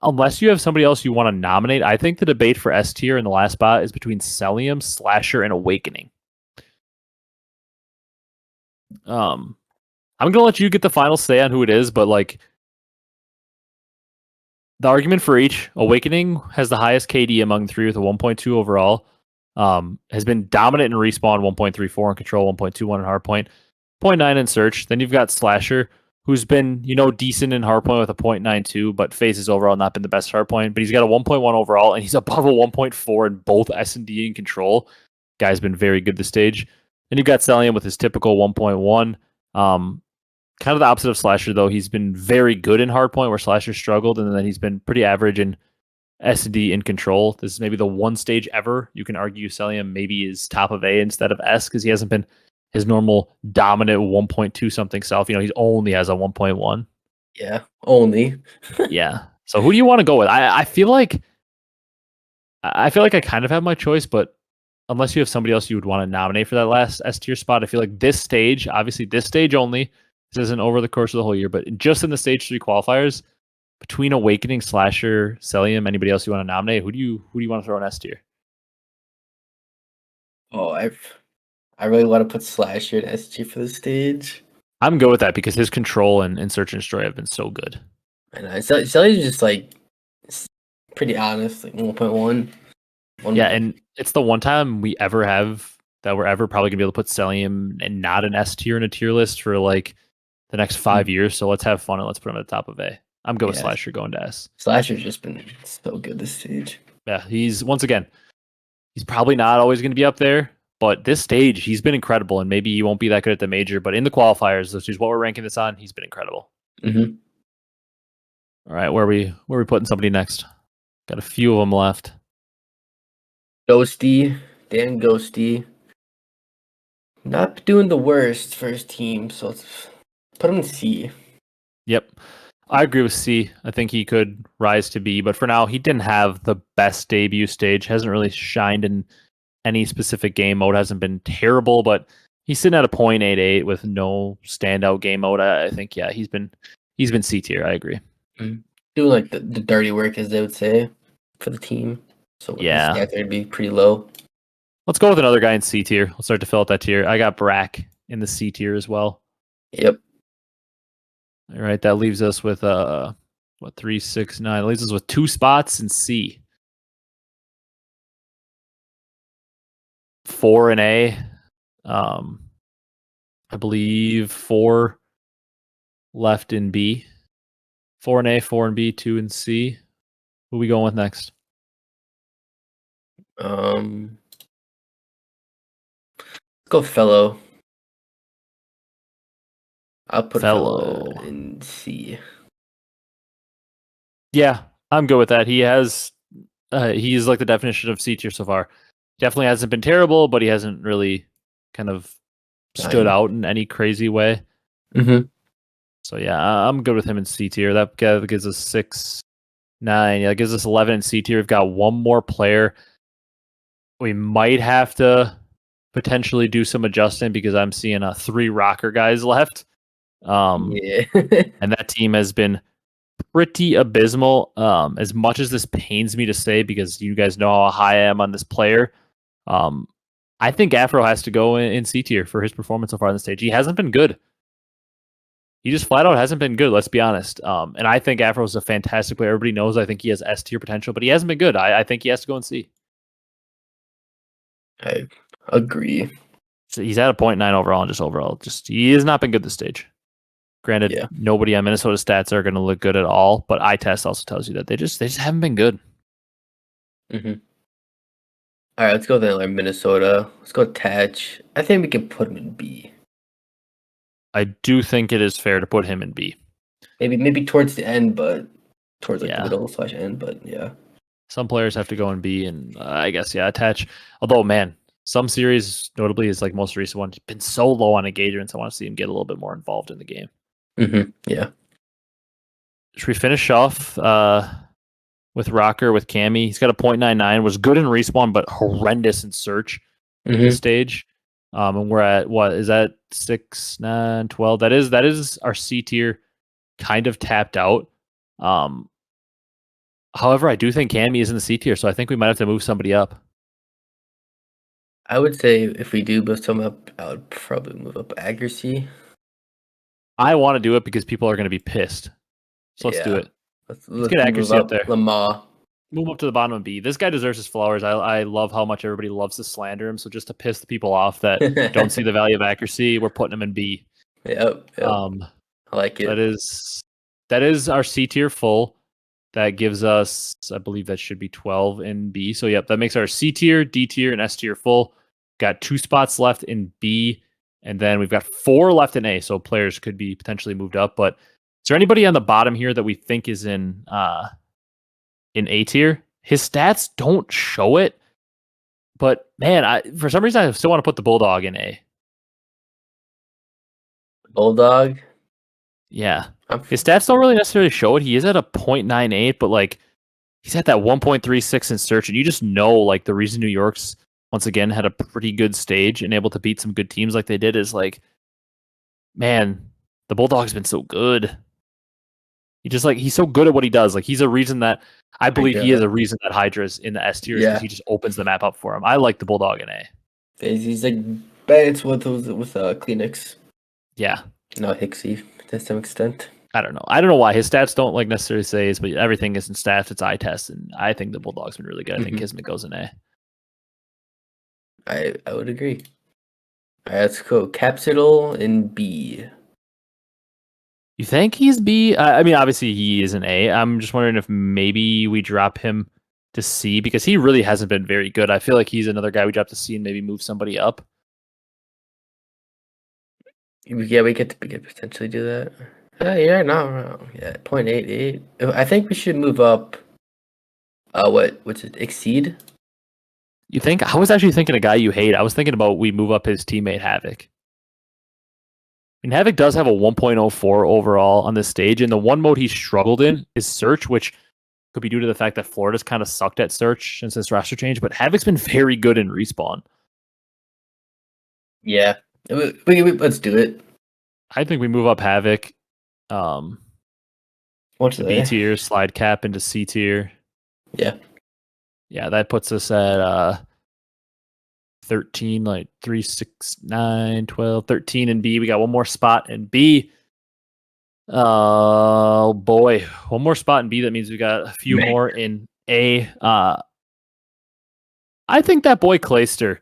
Unless you have somebody else you want to nominate, I think the debate for S tier in the last spot is between Cellium, Slasher, and Awakening. I'm going to let you get the final say on who it is, but like the argument for each, Awakening has the highest KD among the 3 with a 1.2 overall. Has been dominant in respawn, 1.34 in control, 1.21 in hardpoint, 0.9 in search. Then you've got Slasher, who's been, decent in hardpoint with a 0.92, but Faze has overall not been the best hardpoint. But he's got a 1.1 overall, and he's above a 1.4 in both S&D and control. Guy's been very good this stage. Then you've got Cellium with his typical 1.1. Kind of the opposite of Slasher, though. He's been very good in hardpoint, where Slasher struggled, and then he's been pretty average in S&D in control. This is maybe the one stage ever you can argue Cellium maybe is top of A instead of S, because he hasn't been his normal dominant 1.2 something self. He only has a 1.1. Yeah, only. Yeah. So who do you want to go with? I feel like I kind of have my choice, but unless you have somebody else you would want to nominate for that last S tier spot, I feel like this stage, obviously this stage only, this isn't over the course of the whole year, but just in the stage 3 qualifiers, between Awakening, Slasher, Cellium, anybody else you want to nominate, who do you want to throw in S tier? Oh, I really want to put Slasher in SG for the stage. I'm good with that because his control and Search and Destroy have been so good. And Cellium's just like pretty honest, like 1.1. Yeah, and it's the one time we ever have that we're ever probably gonna be able to put Cellium and not an S tier in a tier list for like the next 5 years. So let's have fun and let's put him at the top of A. I'm good with Slasher going to S. Slasher's just been so good this stage. Yeah, he's probably not always going to be up there, but this stage he's been incredible, and maybe he won't be that good at the major, but in the qualifiers, which is what we're ranking this on, he's been incredible. Mm-hmm. All right, where are we putting somebody next? Got a few of them left. Ghosty, Dan Ghosty. Not doing the worst for his team, so let's put him in C. Yep. I agree with C. I think he could rise to B, but for now, he didn't have the best debut stage. Hasn't really shined in any specific game mode. Hasn't been terrible, but he's sitting at a 0.88 with no standout game mode. I think, yeah, he's been C tier. I agree. Doing like the dirty work, as they would say, for the team. So yeah, his stats would be pretty low. Let's go with another guy in C tier. Let's start to fill out that tier. I got Brack in the C tier as well. Yep. All right, that leaves us with 3, 6, 9. That leaves us with 2 spots in C. 4 in A. I believe 4 left in B. 4 in A, 4 in B, 2 in C. Who are we going with next? Let's go Fellow. I'll put Fellow in C. Yeah, I'm good with that. He has, he's like the definition of C tier so far. Definitely hasn't been terrible, but he hasn't really kind of stood out in any crazy way. Mm-hmm. So yeah, I'm good with him in C tier. That gives us 6, 9. Yeah, that gives us 11 in C tier. We've got one more player. We might have to potentially do some adjusting because I'm seeing 3 rocker guys left. Yeah. And that team has been pretty abysmal. As much as this pains me to say, because you guys know how high I am on this player, I think Afro has to go in C tier for his performance so far on the stage. He hasn't been good. He just flat out hasn't been good, let's be honest. And I think Afro's a fantastic player. Everybody knows I think he has S tier potential, but he hasn't been good. I think he has to go in C. I agree. So he's at a 0.9 overall, and just he has not been good this stage. Granted, nobody on Minnesota stats are going to look good at all, but eye test also tells you that they just haven't been good. Mm-hmm. All right, let's go then. Minnesota. Let's go Tatch. I think we can put him in B. I do think it is fair to put him in B. Maybe towards the end, but towards the middle/end. But yeah, some players have to go in B, and I guess Attach. Although, man, some series, notably, is like most recent one, been so low on engagements. I want to see him get a little bit more involved in the game. Mm-hmm. Yeah. Should we finish off with Rocker with Cammy? He's got a 0.99. Was good in respawn, but horrendous in search this stage. And we're at what is that 6, 9, 12? That is our C tier, kind of tapped out. However, I do think Cammy is in the C tier, so I think we might have to move somebody up. I would say if we do move someone up, I would probably move up Accuracy. I want to do it because people are going to be pissed. So let's do it. Let's get Accuracy up there. Lamar. Move up to the bottom of B. This guy deserves his flowers. I love how much everybody loves to slander him. So just to piss the people off that don't see the value of Accuracy, we're putting him in B. Yep. I like it. That is our C tier full. That gives us, I believe that should be 12 in B. So yep, that makes our C tier, D tier, and S tier full. Got 2 spots left in B, and then we've got 4 left in A. So players could be potentially moved up. But is there anybody on the bottom here that we think is in A tier? His stats don't show it, but man, for some reason I still want to put the Bulldog in A. Bulldog? Yeah. His stats don't really necessarily show it. He is at a 0.98, but like he's at that 1.36 in search, and you just know like the reason New York's once again had a pretty good stage and able to beat some good teams like they did is like, man, the Bulldog's been so good. He's so good at what he does. Like he's a reason that I believe he is a reason that Hydra's in the S tier because he just opens the map up for him. I like the Bulldog in A. He's like balanced with Kleenex. Yeah. No, Hexy to some extent. I don't know why his stats don't like necessarily say it, but everything isn't stats. It's eye test, and I think the Bulldog's been really good. I think Kismet goes in A. I would agree. All right, let's go. Capsidal in B. You think he's B? I mean, obviously he is an A. I'm just wondering if maybe we drop him to C because he really hasn't been very good. I feel like he's another guy we drop to C and maybe move somebody up. Yeah, we could potentially do that. Yeah, no. Yeah, 0.88. I think we should move up. What's it? Exceed? You think? I was actually thinking a guy you hate. I was thinking about we move up his teammate Havoc. I mean, Havoc does have a 1.04 overall on this stage, and the one mode he struggled in is Search, which could be due to the fact that Florida's kind of sucked at Search since this roster change, but Havoc's been very good in Respawn. Yeah. Let's do it. I think we move up Havoc. What's the B tier, slide cap into C tier. Yeah. Yeah, that puts us at 13, like 3, 6, 9, 12, 13 in B. We got one more spot in B. Oh boy, one more spot in B. That means we got a few more in A. I think that boy Clayster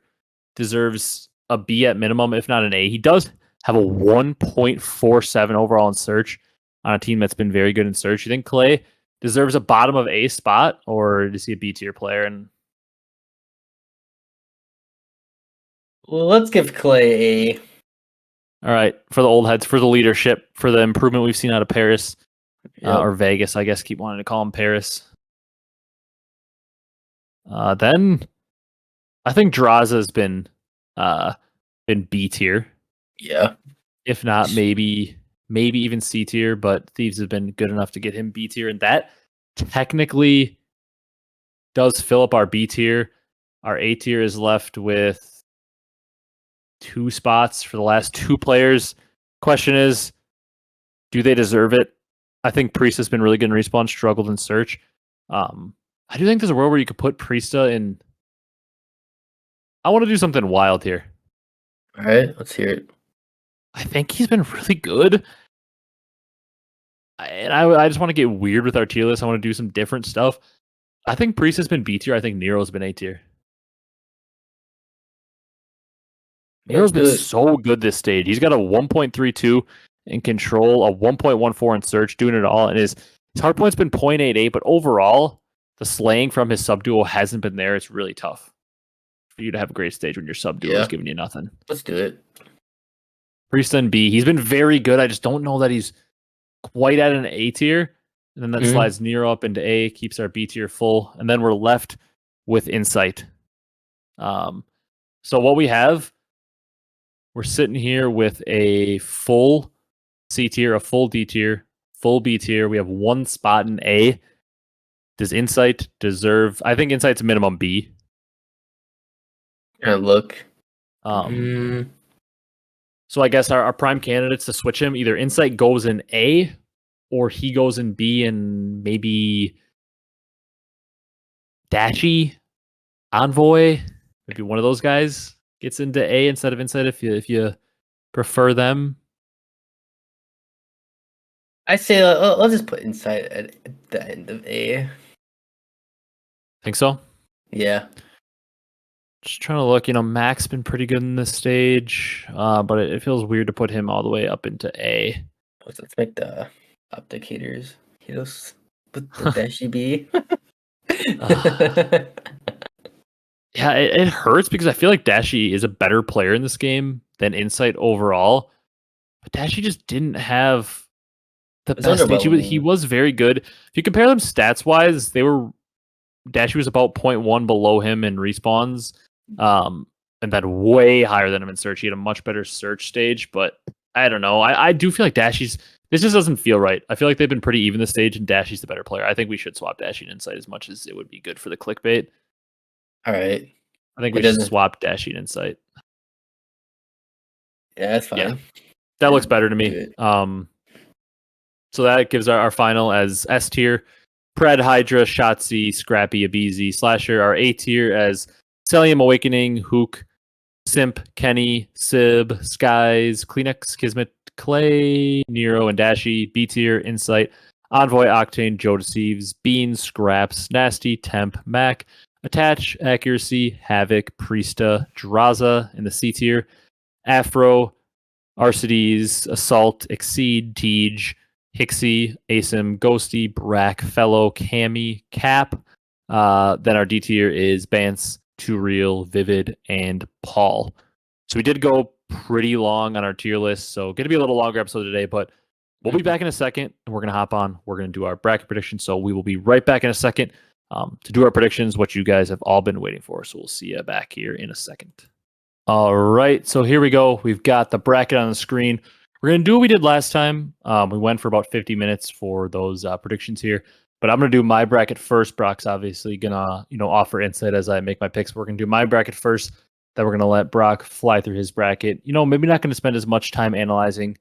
deserves a B at minimum, if not an A. He does have a 1.47 overall in Search on a team that's been very good in Search. You think Clay deserves a bottom of A spot, or is he a B tier player? And well, let's give Clay A. All right, for the old heads, for the leadership, for the improvement we've seen out of Paris or Vegas, I guess. Keep wanting to call him Paris. Then I think Draza has been B tier. Yeah. If not, maybe even C tier, but Thieves have been good enough to get him B tier, and that technically does fill up our B tier. Our A tier is left with 2 spots for the last 2 players. Question is, do they deserve it? I think Priest has been really good in Respawn, struggled in Search. I do think there's a world where you could put Priesta in. I want to do something wild here. All right, let's hear it. I think he's been really good. And I just want to get weird with our tier list. I want to do some different stuff. I think Priest has been B tier. I think Nero's been A tier. Nero's been so good this stage. He's got a 1.32 in control, a 1.14 in Search, doing it all. And his hardpoint's been 0.88, but overall, the slaying from his sub duo hasn't been there. It's really tough for you to have a great stage when your sub duo is giving you nothing. Let's do it. Priest in B. He's been very good. I just don't know that he's quite at an A tier. And then that slides Nero up into A, keeps our B tier full. And then we're left with Insight. So what we have, we're sitting here with a full C tier, a full D tier, full B tier. We have 1 spot in A. Does Insight deserve... I think Insight's minimum B. Look. So I guess our prime candidates to switch him, either Insight goes in A or he goes in B, and maybe Dashy, Envoy, maybe one of those guys gets into A instead of Insight if you prefer them. I say let's just put Insight at the end of A. Think so? Yeah. Just trying to look, Mac's been pretty good in this stage, but it feels weird to put him all the way up into A. Let's make the OpTic haters with the Dashy B. Yeah, it hurts because I feel like Dashy is a better player in this game than Insight overall. But Dashy just didn't have the best stage. He was very good. If you compare them stats-wise, Dashy was about 0.1 below him in respawns, and then way higher than him in Search. He had a much better Search stage, but I don't know. I do feel like Dashy's... This just doesn't feel right. I feel like they've been pretty even this stage, and Dashy's the better player. I think we should swap Dashy and Insight as much as it would be good for the clickbait. All right. I think we should swap Dashing Insight. Yeah, that's fine. Yeah, that looks better to me. So that gives our final as S tier. Pred, Hydra, Shotzi, Scrappy, Abezy, Slasher. Our A tier as Cellium, Awakening, Hook, Simp, Kenny, Sib, Skies, Kleenex, Kismet, Clay, Nero, and Dashi. B tier, Insight, Envoy, Octane, Joe Deceives, Beans, Scraps, Nasty, Temp, Mac, Attach, Accuracy, Havoc, Priesta, Draza in the C tier, Afro, Arcitys, Assault, Exceed, Tej, Hixie, Asim, Ghosty, Brack, Fellow, Cammy, Cap. Then our D tier is Bance, Too Real, Vivid, and Paul. So we did go pretty long on our tier list, so going to be a little longer episode today, but we'll be back in a second, and we're going to hop on. We're going to do our bracket predictions, so we will be right back in a second to do our predictions, what you guys have all been waiting for. So we'll see you back here in a second. All right, so here we go. We've got the bracket on the screen. We're going to do what we did last time. We went for about 50 minutes for those predictions here, but I'm going to do my bracket first. Brock's obviously going to, offer insight as I make my picks. We're going to do my bracket first. Then we're going to let Brock fly through his bracket. Maybe not going to spend as much time analyzing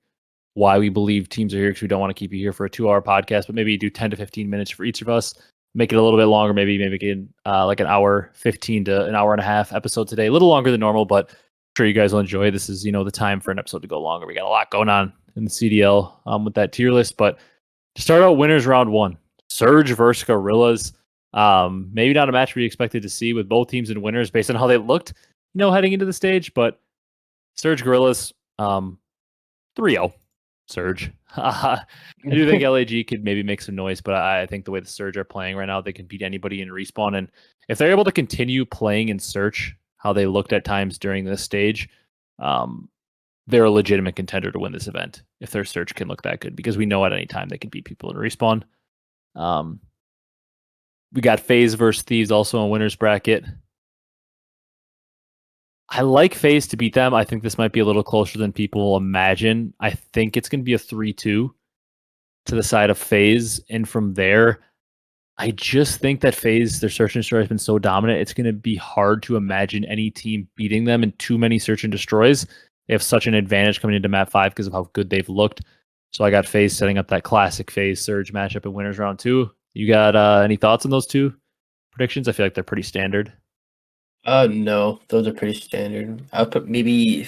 why we believe teams are here because we don't want to keep you here for a 2-hour podcast, but maybe do 10 to 15 minutes for each of us. Make it a little bit longer, maybe get like an hour 15 to an hour and a half episode today. A little longer than normal, but I'm sure you guys will enjoy. This is, the time for an episode to go longer. We got a lot going on in the CDL with that tier list. But to start out, winners round 1, Surge versus Gorillas. Maybe not a match we expected to see with both teams in winners based on how they looked, heading into the stage. But Surge Gorillas, 3-0. Surge. I do think LAG could maybe make some noise, but I think the way the Surge are playing right now, they can beat anybody in Respawn. And if they're able to continue playing in Search, how they looked at times during this stage, they're a legitimate contender to win this event if their Search can look that good, because we know at any time they can beat people in Respawn. We got Faze versus Thieves also in winner's bracket. I like Faze to beat them. I think this might be a little closer than people imagine. I think it's going to be a 3-2 to the side of Faze. And from there, I just think that Faze, their search and destroy has been so dominant, it's going to be hard to imagine any team beating them in too many search and destroys. They have such an advantage coming into map 5 because of how good they've looked. So I got Faze setting up that classic Faze Surge matchup in winners round 2. You got any thoughts on those two predictions? I feel like they're pretty standard. No, those are pretty standard. I'll put maybe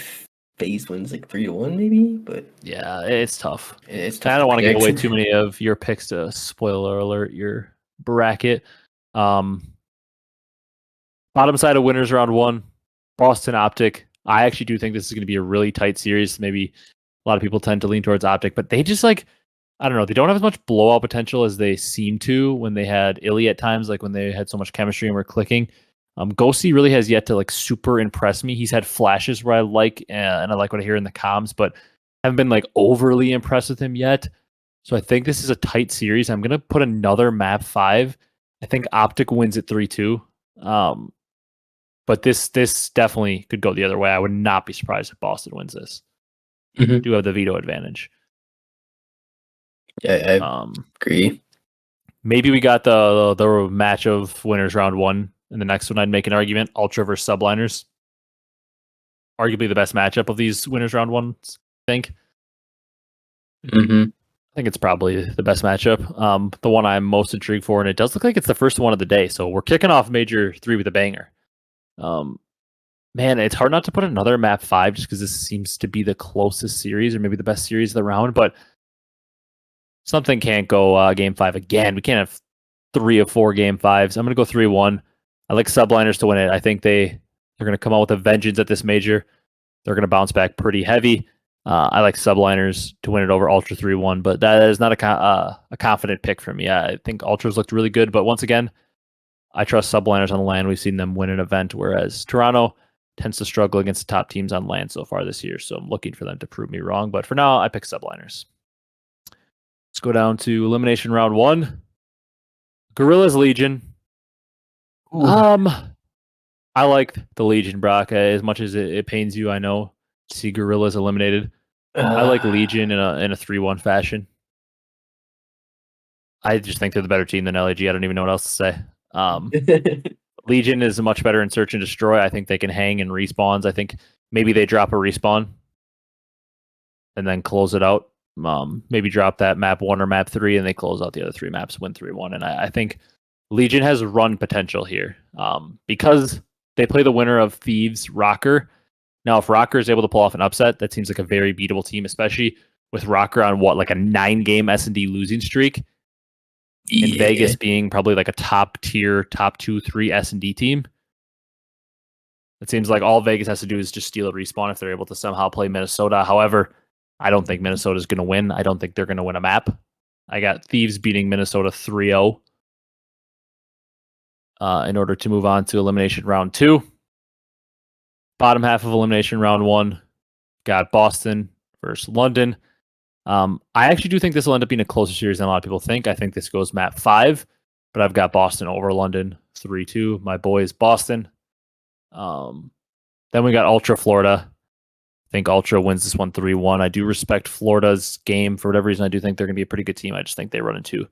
Faze wins like 3-1, maybe, but yeah, it's tough. It's tough. I don't want to give away too many of your picks to spoiler alert your bracket. Bottom side of winners round 1, Boston OpTic. I actually do think this is going to be a really tight series. Maybe a lot of people tend to lean towards OpTic, but they just I don't know. They don't have as much blowout potential as they seem to when they had Illy at times, like when they had so much chemistry and were clicking. Ghosty really has yet to super impress me. He's had flashes where I like, and I like what I hear in the comms, but haven't been overly impressed with him yet. So I think this is a tight series. I'm going to put another map 5. I think OpTic wins at 3-2. But this definitely could go the other way. I would not be surprised if Boston wins this. Mm-hmm. Do have the veto advantage. Yeah, I agree. Maybe we got the match of winners round 1. In the next one, I'd make an argument. Ultra versus Subliners. Arguably the best matchup of these winners round 1s, I think. Mm-hmm. I think it's probably the best matchup. The one I'm most intrigued for, and it does look like it's the first one of the day. So we're kicking off Major 3 with a banger. Man, it's hard not to put another map 5 just because this seems to be the closest series or maybe the best series of the round, but something can't go game 5 again. We can't have 3 of 4 game 5s. I'm going to go 3-1. I like Subliners to win it. I think they're going to come out with a vengeance at this major. They're going to bounce back pretty heavy. I like Subliners to win it over Ultra 3-1, but that is not a confident pick for me. I think Ultra's looked really good, but once again, I trust Subliners on the land. We've seen them win an event, whereas Toronto tends to struggle against the top teams on land so far this year, so I'm looking for them to prove me wrong. But for now, I pick Subliners. Let's go down to elimination round 1. Gorillas Legion. Ooh. I like the Legion, Brock, as much as it pains you, I know, to see Gorillas eliminated. I like Legion in a 3-1 fashion. I just think they're the better team than LAG. I don't even know what else to say. Legion is much better in search and destroy. I think they can hang and respawns. I think maybe they drop a respawn and then close it out. Maybe drop that map 1 or map 3 and they close out the other 3 maps, win 3-1. And I think Legion has run potential here because they play the winner of Thieves, Rocker. Now, if Rocker is able to pull off an upset, that seems like a very beatable team, especially with Rocker on like a 9-game S&D losing streak. In Vegas being probably like a top tier, top 2-3 S&D team. It seems like all Vegas has to do is just steal a respawn if they're able to somehow play Minnesota. However, I don't think Minnesota is going to win. I don't think they're going to win a map. I got Thieves beating Minnesota 3-0 in order to move on to elimination round 2. Bottom half of elimination round 1, got Boston versus London. I actually do think this will end up being a closer series than a lot of people think. I think this goes map 5, but I've got Boston over London 3-2. My boys, Boston. Then we got Ultra Florida. I think Ultra wins this one 3-1. I do respect Florida's game. For whatever reason, I do think they're going to be a pretty good team. I just think they run into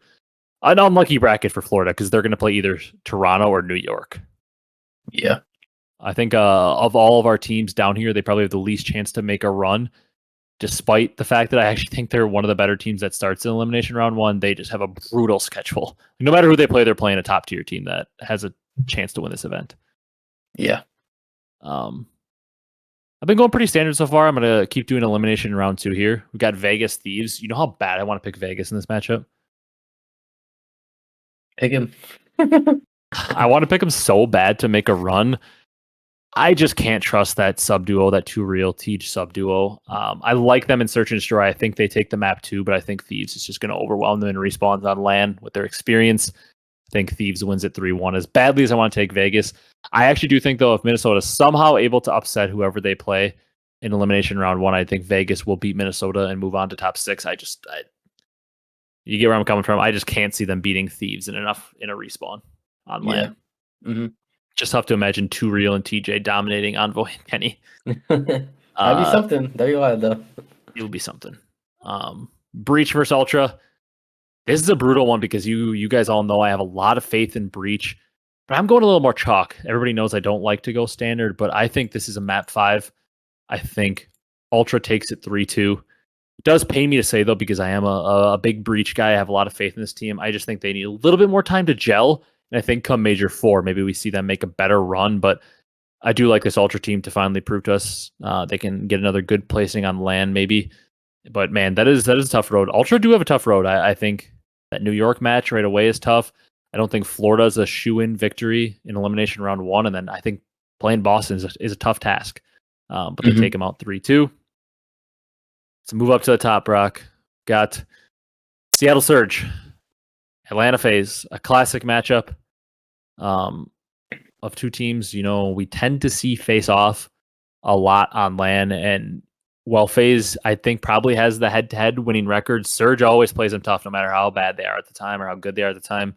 an unlucky bracket for Florida because they're going to play either Toronto or New York. Yeah. I think of all of our teams down here, they probably have the least chance to make a run, despite the fact that I actually think they're one of the better teams that starts in elimination round 1. They just have a brutal schedule. No matter who they play, they're playing a top tier team that has a chance to win this event. Yeah. I've been going pretty standard so far. I'm going to keep doing elimination round 2 here. We got Vegas Thieves. You know how bad I want to pick Vegas in this matchup? Pick him. I want to pick him so bad to make a run. I just can't trust that sub duo, that 2Real Teach sub duo. I like them in Search and Destroy. I think they take the map too, but I think Thieves is just going to overwhelm them in respawns on land with their experience. I think Thieves wins it 3-1. As badly as I want to take Vegas, I actually do think, though, if Minnesota is somehow able to upset whoever they play in elimination round 1, I think Vegas will beat Minnesota and move on to top 6. You get where I'm coming from. I just can't see them beating Thieves in a respawn on land. Yeah. Mm-hmm. Just have to imagine 2Real and TJ dominating Envoy and Kenny. That'd be something. That'd be wild, though. It would be something. Breach versus Ultra. This is a brutal one because you guys all know I have a lot of faith in Breach, but I'm going a little more chalk. Everybody knows I don't like to go standard, but I think this is a map 5. I think Ultra takes it 3-2. It does pain me to say, though, because I am a big Breach guy. I have a lot of faith in this team. I just think they need a little bit more time to gel. And I think come Major 4, maybe we see them make a better run. But I do like this Ultra team to finally prove to us they can get another good placing on land, maybe. But, man, that is a tough road. Ultra do have a tough road. I think that New York match right away is tough. I don't think Florida's a shoe-in victory in elimination round 1. And then I think playing Boston is a tough task. But they take them out 3-2. Let's move up to the top, Brock. Got Seattle Surge, Atlanta Faze, a classic matchup of two teams. You know, we tend to see face off a lot on LAN, and while Faze, I think, probably has the head-to-head winning record, Surge always plays them tough no matter how bad they are at the time or how good they are at the time.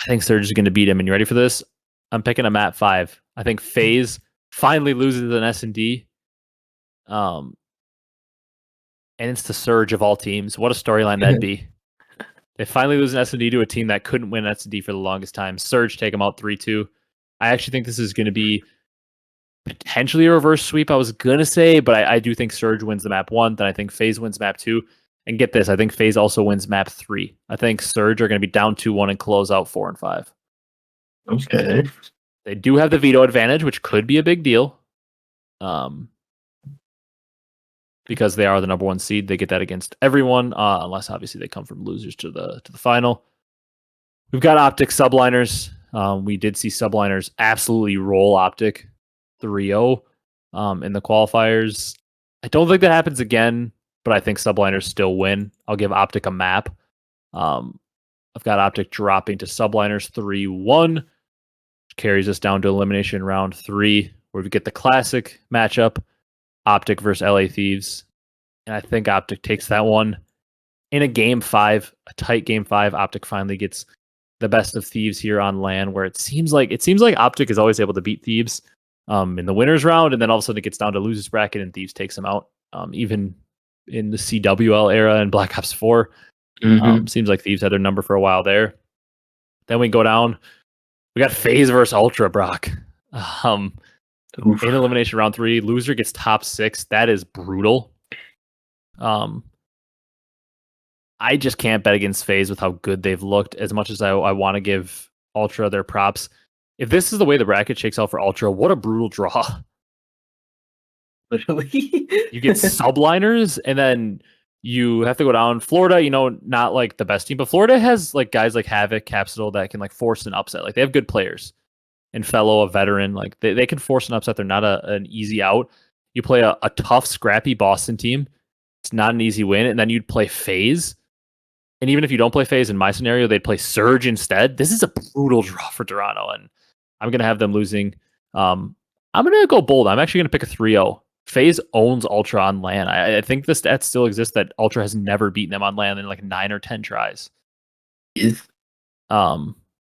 I think Surge is going to beat him, and you ready for this? I'm picking a map 5. I think Faze finally loses an S&D. And it's the Surge of all teams. What a storyline that'd be. They finally lose an S&D to a team that couldn't win S&D for the longest time. Surge take them out 3-2. I actually think this is going to be potentially a reverse sweep, I was going to say, but I do think Surge wins the map 1. Then I think Faze wins map 2. And get this, I think Faze also wins map 3. I think Surge are going to be down 2-1 and close out 4 and 5. Okay. They do have the veto advantage, which could be a big deal. Because they are the number 1 seed, they get that against everyone, unless obviously they come from losers to the final. We've got OpTic subliners. We did see subliners absolutely roll OpTic 3-0 in the qualifiers. I don't think that happens again, but I think subliners still win. I'll give OpTic a map. I've got OpTic dropping to subliners 3-1, which carries us down to elimination round 3, where we get the classic matchup. OpTic versus LA Thieves. And I think OpTic takes that one in a game 5, a tight game 5. OpTic finally gets the best of Thieves here on LAN, where it seems like OpTic is always able to beat Thieves in the winners round, and then all of a sudden it gets down to losers bracket and Thieves takes them out. Even in the CWL era and Black Ops 4. Seems like Thieves had their number for a while there. Then we go down We got Faze versus Ultra Brock. In elimination round 3, loser gets top 6. That is brutal. I just can't bet against Faze with how good they've looked. As much as I want to give Ultra their props, if this is the way the bracket shakes out for Ultra, what a brutal draw. Literally. You get subliners, and then you have to go down. Florida, not like the best team, but Florida has like guys like Havoc, Capsule that can like force an upset. Like they have good players. And Fellow, a veteran, like they can force an upset. They're not an easy out. You play a tough, scrappy Boston team. It's not an easy win. And then you'd play Faze. And even if you don't play Faze, in my scenario, they'd play Surge instead. This is a brutal draw for Toronto, and I'm going to have them losing. I'm going to go bold. I'm actually going to pick a 3-0. Faze owns Ultra on LAN. I think the stats still exist that Ultra has never beaten them on LAN in like 9 or 10 tries.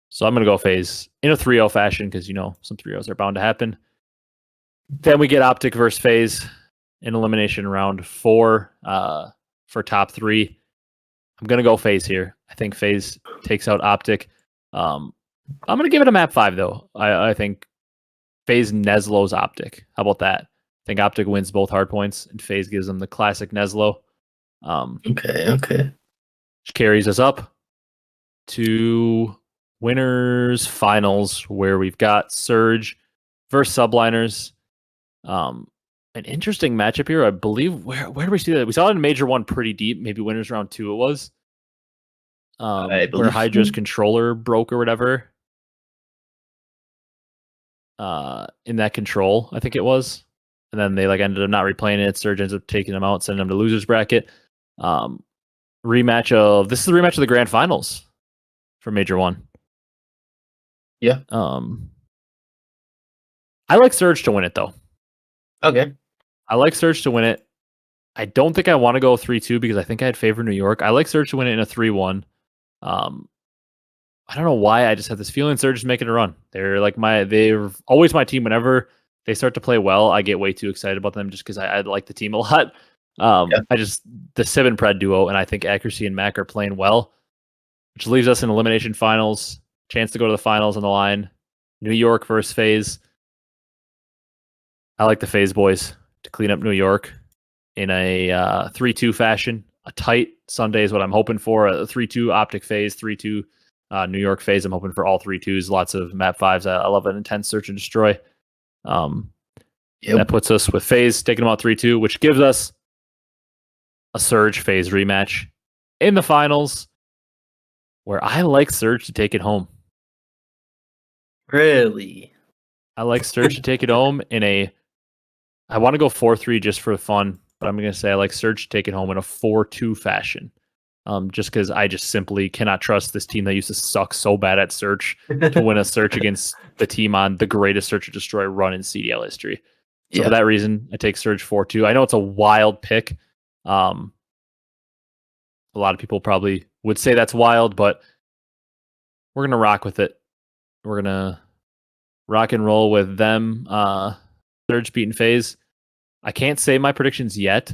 So I'm going to go Faze in a 3-0 fashion because, some 3-0s are bound to happen. Then we get OpTic versus Faze in elimination round 4 for top 3. I'm going to go Faze here. I think Faze takes out OpTic. I'm going to give it a map 5, though. I think Faze Neslo's OpTic. How about that? I think OpTic wins both hardpoints, and Faze gives them the classic Neslo. Okay. Which carries us up to winners finals, where we've got Surge versus Subliners. An interesting matchup here. I believe where do we see that? We saw it in Major 1 pretty deep. Maybe winners round 2 it was. Where Hydra's controller broke or whatever. In that control, I think it was. And then they ended up not replaying it. Surge ends up taking them out, sending them to losers bracket. This is the rematch of the grand finals for Major 1. Yeah. I like Surge to win it, though. Okay. I like Surge to win it. I don't think I want to go 3-2 because I think I'd favor New York. I like Surge to win it in a 3-1. I don't know why. I just have this feeling Surge is making a run. They're always my team. Whenever they start to play well, I get way too excited about them just because I like the team a lot. The Civ and Pred duo, and I think Accuracy and Mac are playing well, which leaves us in elimination finals. Chance to go to the finals on the line. New York versus Faze. I like the Faze boys to clean up New York in a 3-2 fashion. A tight Sunday is what I'm hoping for. A 3-2 OpTic Faze, 3-2 New York Faze. I'm hoping for all 3-2s. Lots of map 5s. I love an intense search and destroy. That puts us with Faze taking them out 3-2, which gives us a Surge Faze rematch in the finals, where I like Surge to take it home. Really? I like Surge to take it home I want to go 4-3 just for fun, but I'm going to say I like Surge to take it home in a 4-2 fashion. Just because I just simply cannot trust this team that used to suck so bad at search to win a search against the team on the greatest search and destroy run in CDL history. So for that reason, I take Surge 4-2. I know it's a wild pick. A lot of people probably would say that's wild, but we're going to rock with it. We're going to rock and roll with them. Surge beating Faze. I can't say my predictions yet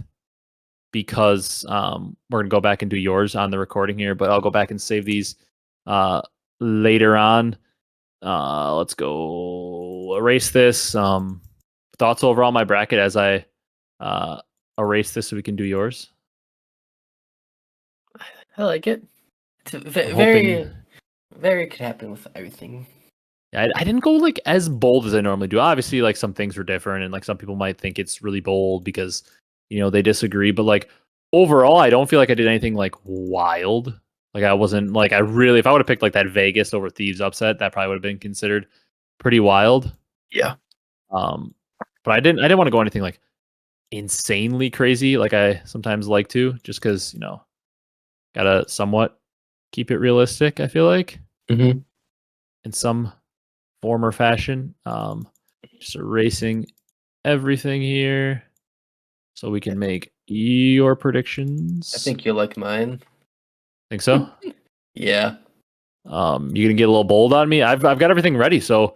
because we're going to go back and do yours on the recording here, but I'll go back and save these later on. Let's go erase this. Thoughts overall on my bracket as I erase this so we can do yours? I like it. It's very could happen with everything. I didn't go as bold as I normally do. Obviously, some things were different, and some people might think it's really bold because they disagree. But overall, I don't feel like I did anything wild. I wasn't if I would have picked that Vegas over Thieves upset, that probably would have been considered pretty wild. Yeah. But I didn't want to go anything insanely crazy like I sometimes like to, just because gotta somewhat keep it realistic. I feel like in some form or fashion. Just erasing everything here so we can make your predictions. I think you'll like mine. Think so? Yeah. You gonna get a little bold on me? I've got everything ready, so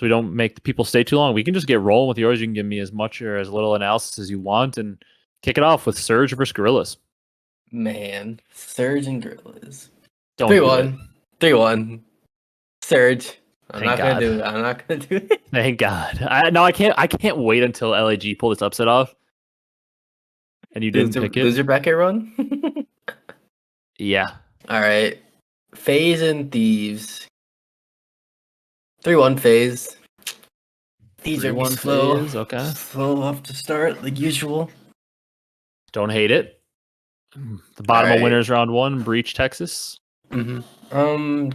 we don't make the people stay too long. We can just get rolling with yours. You can give me as much or as little analysis as you want, and kick it off with Surge versus Gorillas. Man, Surge and Gorillas. Don't 3-1. 3-1. Surge. I'm not gonna do it. I'm not gonna do it. Thank God. I can't wait until LAG pull this upset off. And you didn't pick it. Loser bracket run. Yeah. All right. Faze and Thieves. 3-1 Faze. These are slow. Phase, okay. Slow off to start, like usual. Don't hate it. The bottom of winners round 1, Breach, Texas. 3-1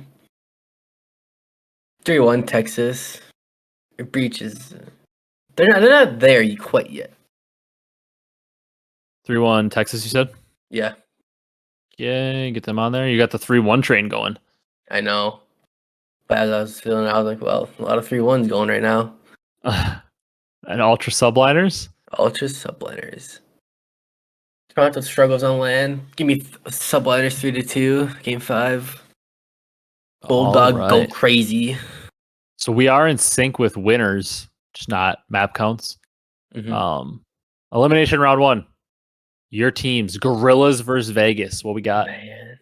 Texas. Breach is they're not there quite yet. 3-1 Texas, you said? Yeah. Yeah, get them on there. You got the 3-1 train going. I know. But as I was feeling, I was like, well, a lot of 3-1s going right now. And Ultra Subliners? Ultra Subliners. Toronto struggles on land. Give me Subliners 3-2, game 5. Bulldog go crazy. So we are in sync with winners, just not map counts. Elimination round 1. Your teams, Gorillas versus Vegas. What we got? Man.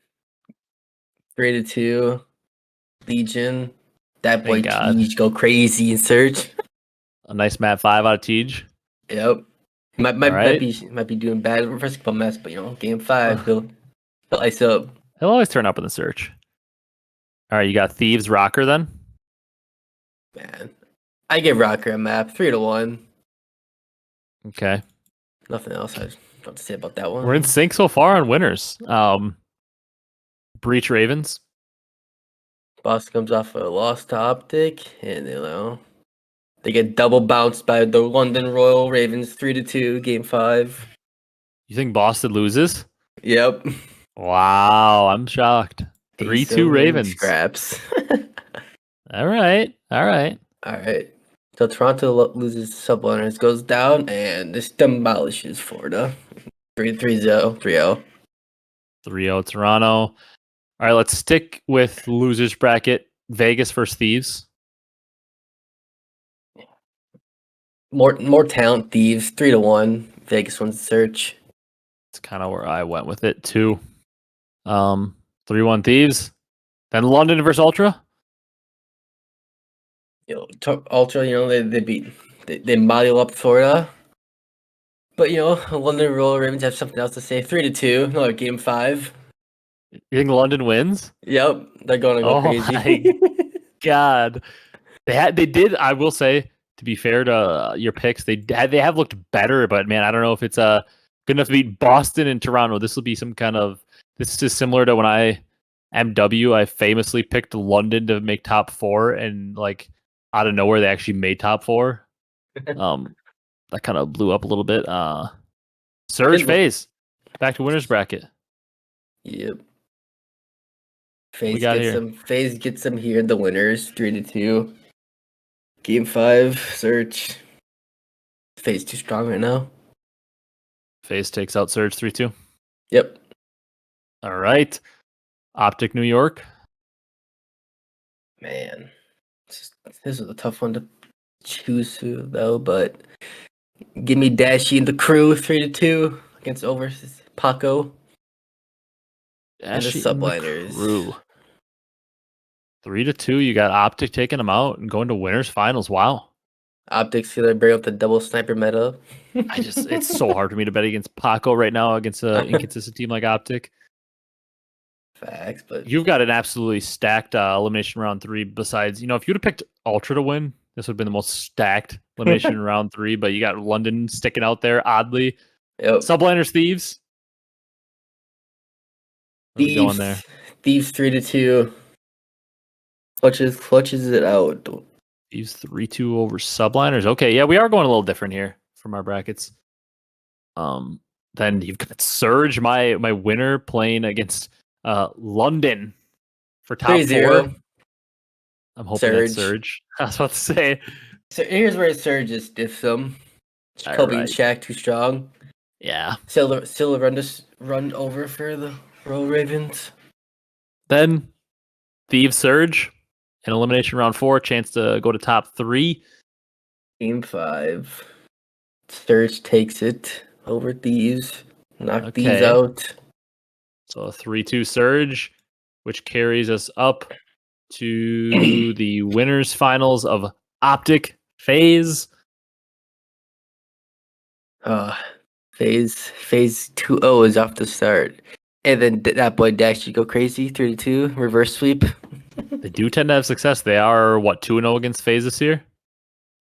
3-2. Legion. That boy Tej go crazy in search. A nice map 5 out of Tej. Yep. Might be doing bad first couple maps, but game 5 he'll ice up. He'll always turn up in the search. All right, you got Thieves Rocker then? Man. I give Rocker a map 3-1. Okay. Nothing else I have to say about that one. We're in sync so far on winners. Breach Ravens. Boss comes off a loss to OpTic, and they get double bounced by the London Royal Ravens 3-2, game 5. You think Boston loses? Yep. Wow, I'm shocked. 3-2 Ravens. Scraps. All right. So Toronto loses Subliners, goes down, and this demolishes Florida. 3-0. 3-0 Toronto. All right, let's stick with losers bracket. Vegas versus Thieves. More talent, Thieves 3-1. Vegas wins the search. It's kind of where I went with it too. 3-1 Thieves. Then London versus Ultra. Ultra, they model up Florida. But London Royal Ravens have something else to say. 3-2, another game 5. You think London wins? Yep, they're going to go crazy. My God, they did. I will say, to be fair to your picks, they have looked better. But man, I don't know if it's good enough to beat Boston and Toronto. This will be some kind of. This is similar to when I famously picked London to make top 4, and like out of nowhere they actually made top 4. That kind of blew up a little bit. Surge Faze back to winners bracket. Yep. Faze gets them here. The winners 3-2. Game 5. Surge. Faze too strong right now. Faze takes out Surge 3-2. Yep. All right. OpTic New York. Man, this is a tough one to choose though, but give me Dashy and the crew 3-2 against Paco. And the Subliners. 3-2. You got OpTic taking them out and going to winners finals. Wow. OpTic's gonna bring up the double sniper meta. It's so hard for me to bet against Paco right now against an inconsistent team like OpTic. Facts, but you've got an absolutely stacked elimination round 3. Besides, if you'd have picked Ultra to win, this would have been the most stacked elimination round 3. But you got London sticking out there oddly. Yep. Subliners Thieves. Where we going there? Thieves 3-2. Clutches it out. Thieves 3-2 over Subliners. Okay, yeah, we are going a little different here from our brackets. Then you've got Surge, my winner, playing against London for top 4. I'm hoping that's Surge. I was about to say. So here's where Surge is stiff some. Kobe and Shaq too strong. Yeah. Still run over for the Royal Ravens. Then Thieves Surge. In elimination round 4, chance to go to top 3. Game 5. Surge takes it over Thieves. Knock Thieves out. So a 3-2 Surge, which carries us up to the winners finals of OpTic Faze. Faze 2-0 is off the start. And then that boy Dash, you go crazy, 3-2, reverse sweep. They do tend to have success. They are, 2-0 against Faze this year?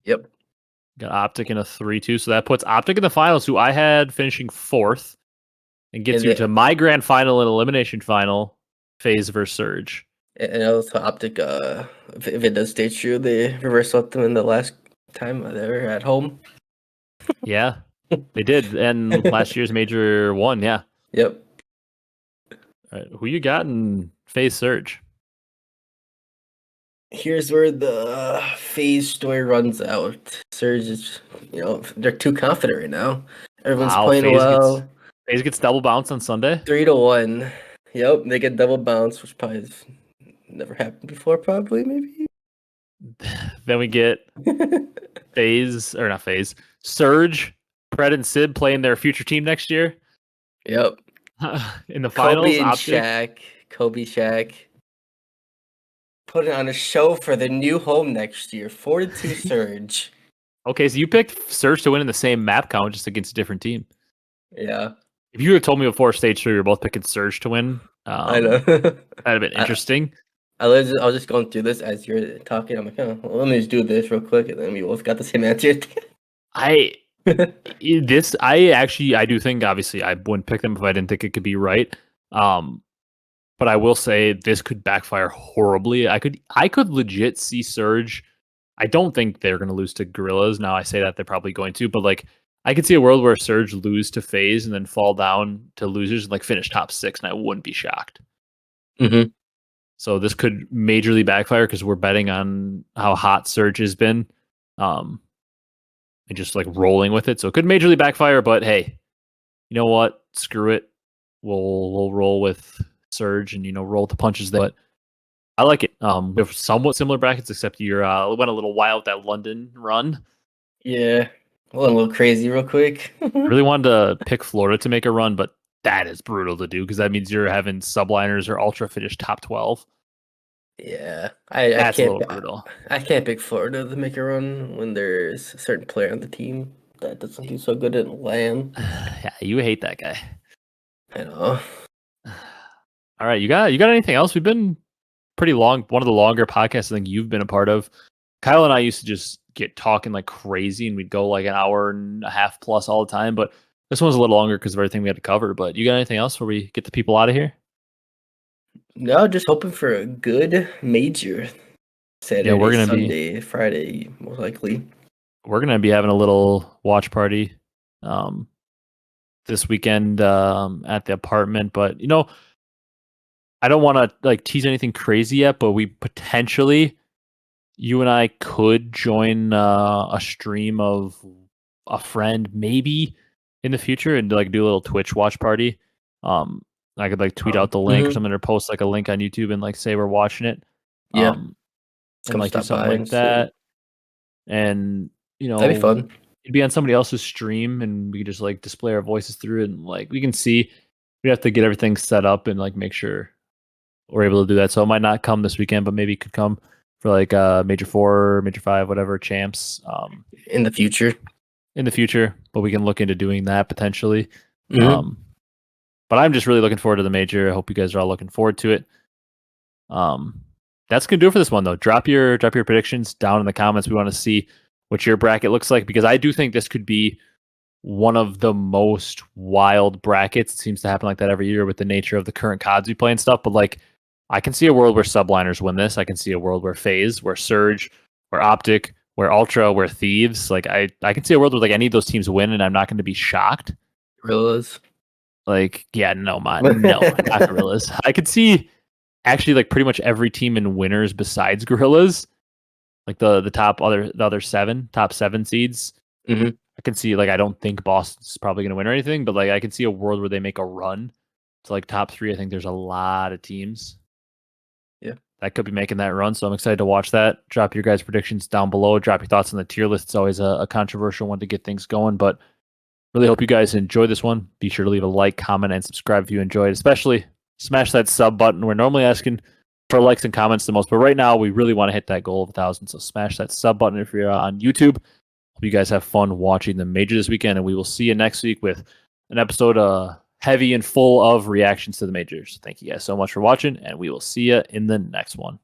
Yep. Got OpTic in a 3-2, so that puts OpTic in the finals, who I had finishing 4th, and gets you to my grand final and elimination final, Faze versus Surge. And also OpTic, if it does stay true, they reverse swept them in the last time they were at home. Yeah, they did, and last year's Major won, yeah. Yep. All right, who you got in Faze Surge? Here's where the Faze story runs out. Surge is, they're too confident right now. Everyone's playing well. Faze gets double bounce on Sunday. 3-1. Yep, they get double bounce, which probably has never happened before. Probably, maybe. Then we get Surge, Pred, and Sid playing their future team next year. Yep. In the finals, Kobe and Shaq. Putting on a show for the new home next year. 4-2 Surge. Okay, so you picked Surge to win in the same map count, just against a different team. Yeah. If you had told me before stage 3 we were both picking Surge to win, I know. that'd have been interesting. I was just going through this as you're talking. I'm like, well, let me just do this real quick, and then we both got the same answer. I do think, obviously I wouldn't pick them if I didn't think it could be right. But I will say this could backfire horribly. I could legit see Surge. I don't think they're going to lose to Gorillas. Now I say that they're probably going to, but like I could see a world where Surge lose to Faze and then fall down to losers and like finish top 6, and I wouldn't be shocked. Mm-hmm. So this could majorly backfire because we're betting on how hot Surge has been, and just like rolling with it. So it could majorly backfire. But hey, you know what? Screw it. We'll roll with Surge and roll with the punches there. But I like it. We have somewhat similar brackets, except you went a little wild with that London run. Yeah, went a little crazy real quick. Really wanted to pick Florida to make a run, but that is brutal to do because that means you're having subliners or ultra finish top 12. Yeah, that's a little brutal. I can't pick Florida to make a run when there's a certain player on the team that doesn't do so good at LAN. Yeah, you hate that guy. I know. All right, you got anything else? We've been pretty long. One of the longer podcasts I think you've been a part of. Kyle and I used to just get talking like crazy, and we'd go like an hour and a half plus all the time. But this one's a little longer because of everything we had to cover. But you got anything else before we get the people out of here? No, just hoping for a good major Saturday, Sunday, Friday, most likely. We're gonna be having a little watch party this weekend at the apartment, but I don't want to like tease anything crazy yet, but we potentially, you and I could join a stream of a friend maybe in the future and like do a little Twitch watch party. I could like tweet out the link or something, or post like a link on YouTube and like say we're watching it. Yeah. And like do something like that. And that'd be fun. It'd be on somebody else's stream, and we could just like display our voices through it, and like we can see. We have to get everything set up and like make sure we're able to do that. So it might not come this weekend, but maybe it could come for like Major 4, Major 5, whatever champs. In the future, but we can look into doing that potentially. Mm-hmm. But I'm just really looking forward to the major. I hope you guys are all looking forward to it. That's gonna do it for this one though. Drop your predictions down in the comments. We want to see what your bracket looks like, because I do think this could be one of the most wild brackets. It seems to happen like that every year with the nature of the current CODs we play and stuff. But like, I can see a world where subliners win this. I can see a world where Faze, where Surge, where OpTic, where Ultra, where Thieves. Like I can see a world where like any of those teams win, and I'm not going to be shocked. Gorillas. Like, yeah, no, not Gorillas. I could see actually like pretty much every team in winners besides Gorillas. Like the other top 7 seeds. Mm-hmm. I can see, like, I don't think Boston's probably going to win or anything, but like I can see a world where they make a run to like top 3. I think there's a lot of teams that could be making that run, so I'm excited to watch that. Drop your guys' predictions down below. Drop your thoughts on the tier list. It's always a controversial one to get things going, but really hope you guys enjoy this one. Be sure to leave a like, comment, and subscribe if you enjoyed. Especially smash that sub button. We're normally asking for likes and comments the most. But right now, we really want to hit that goal of 1,000. So smash that sub button if you're on YouTube. Hope you guys have fun watching the major this weekend, and we will see you next week with an episode heavy and full of reactions to the majors. Thank you guys so much for watching, and we will see you in the next one.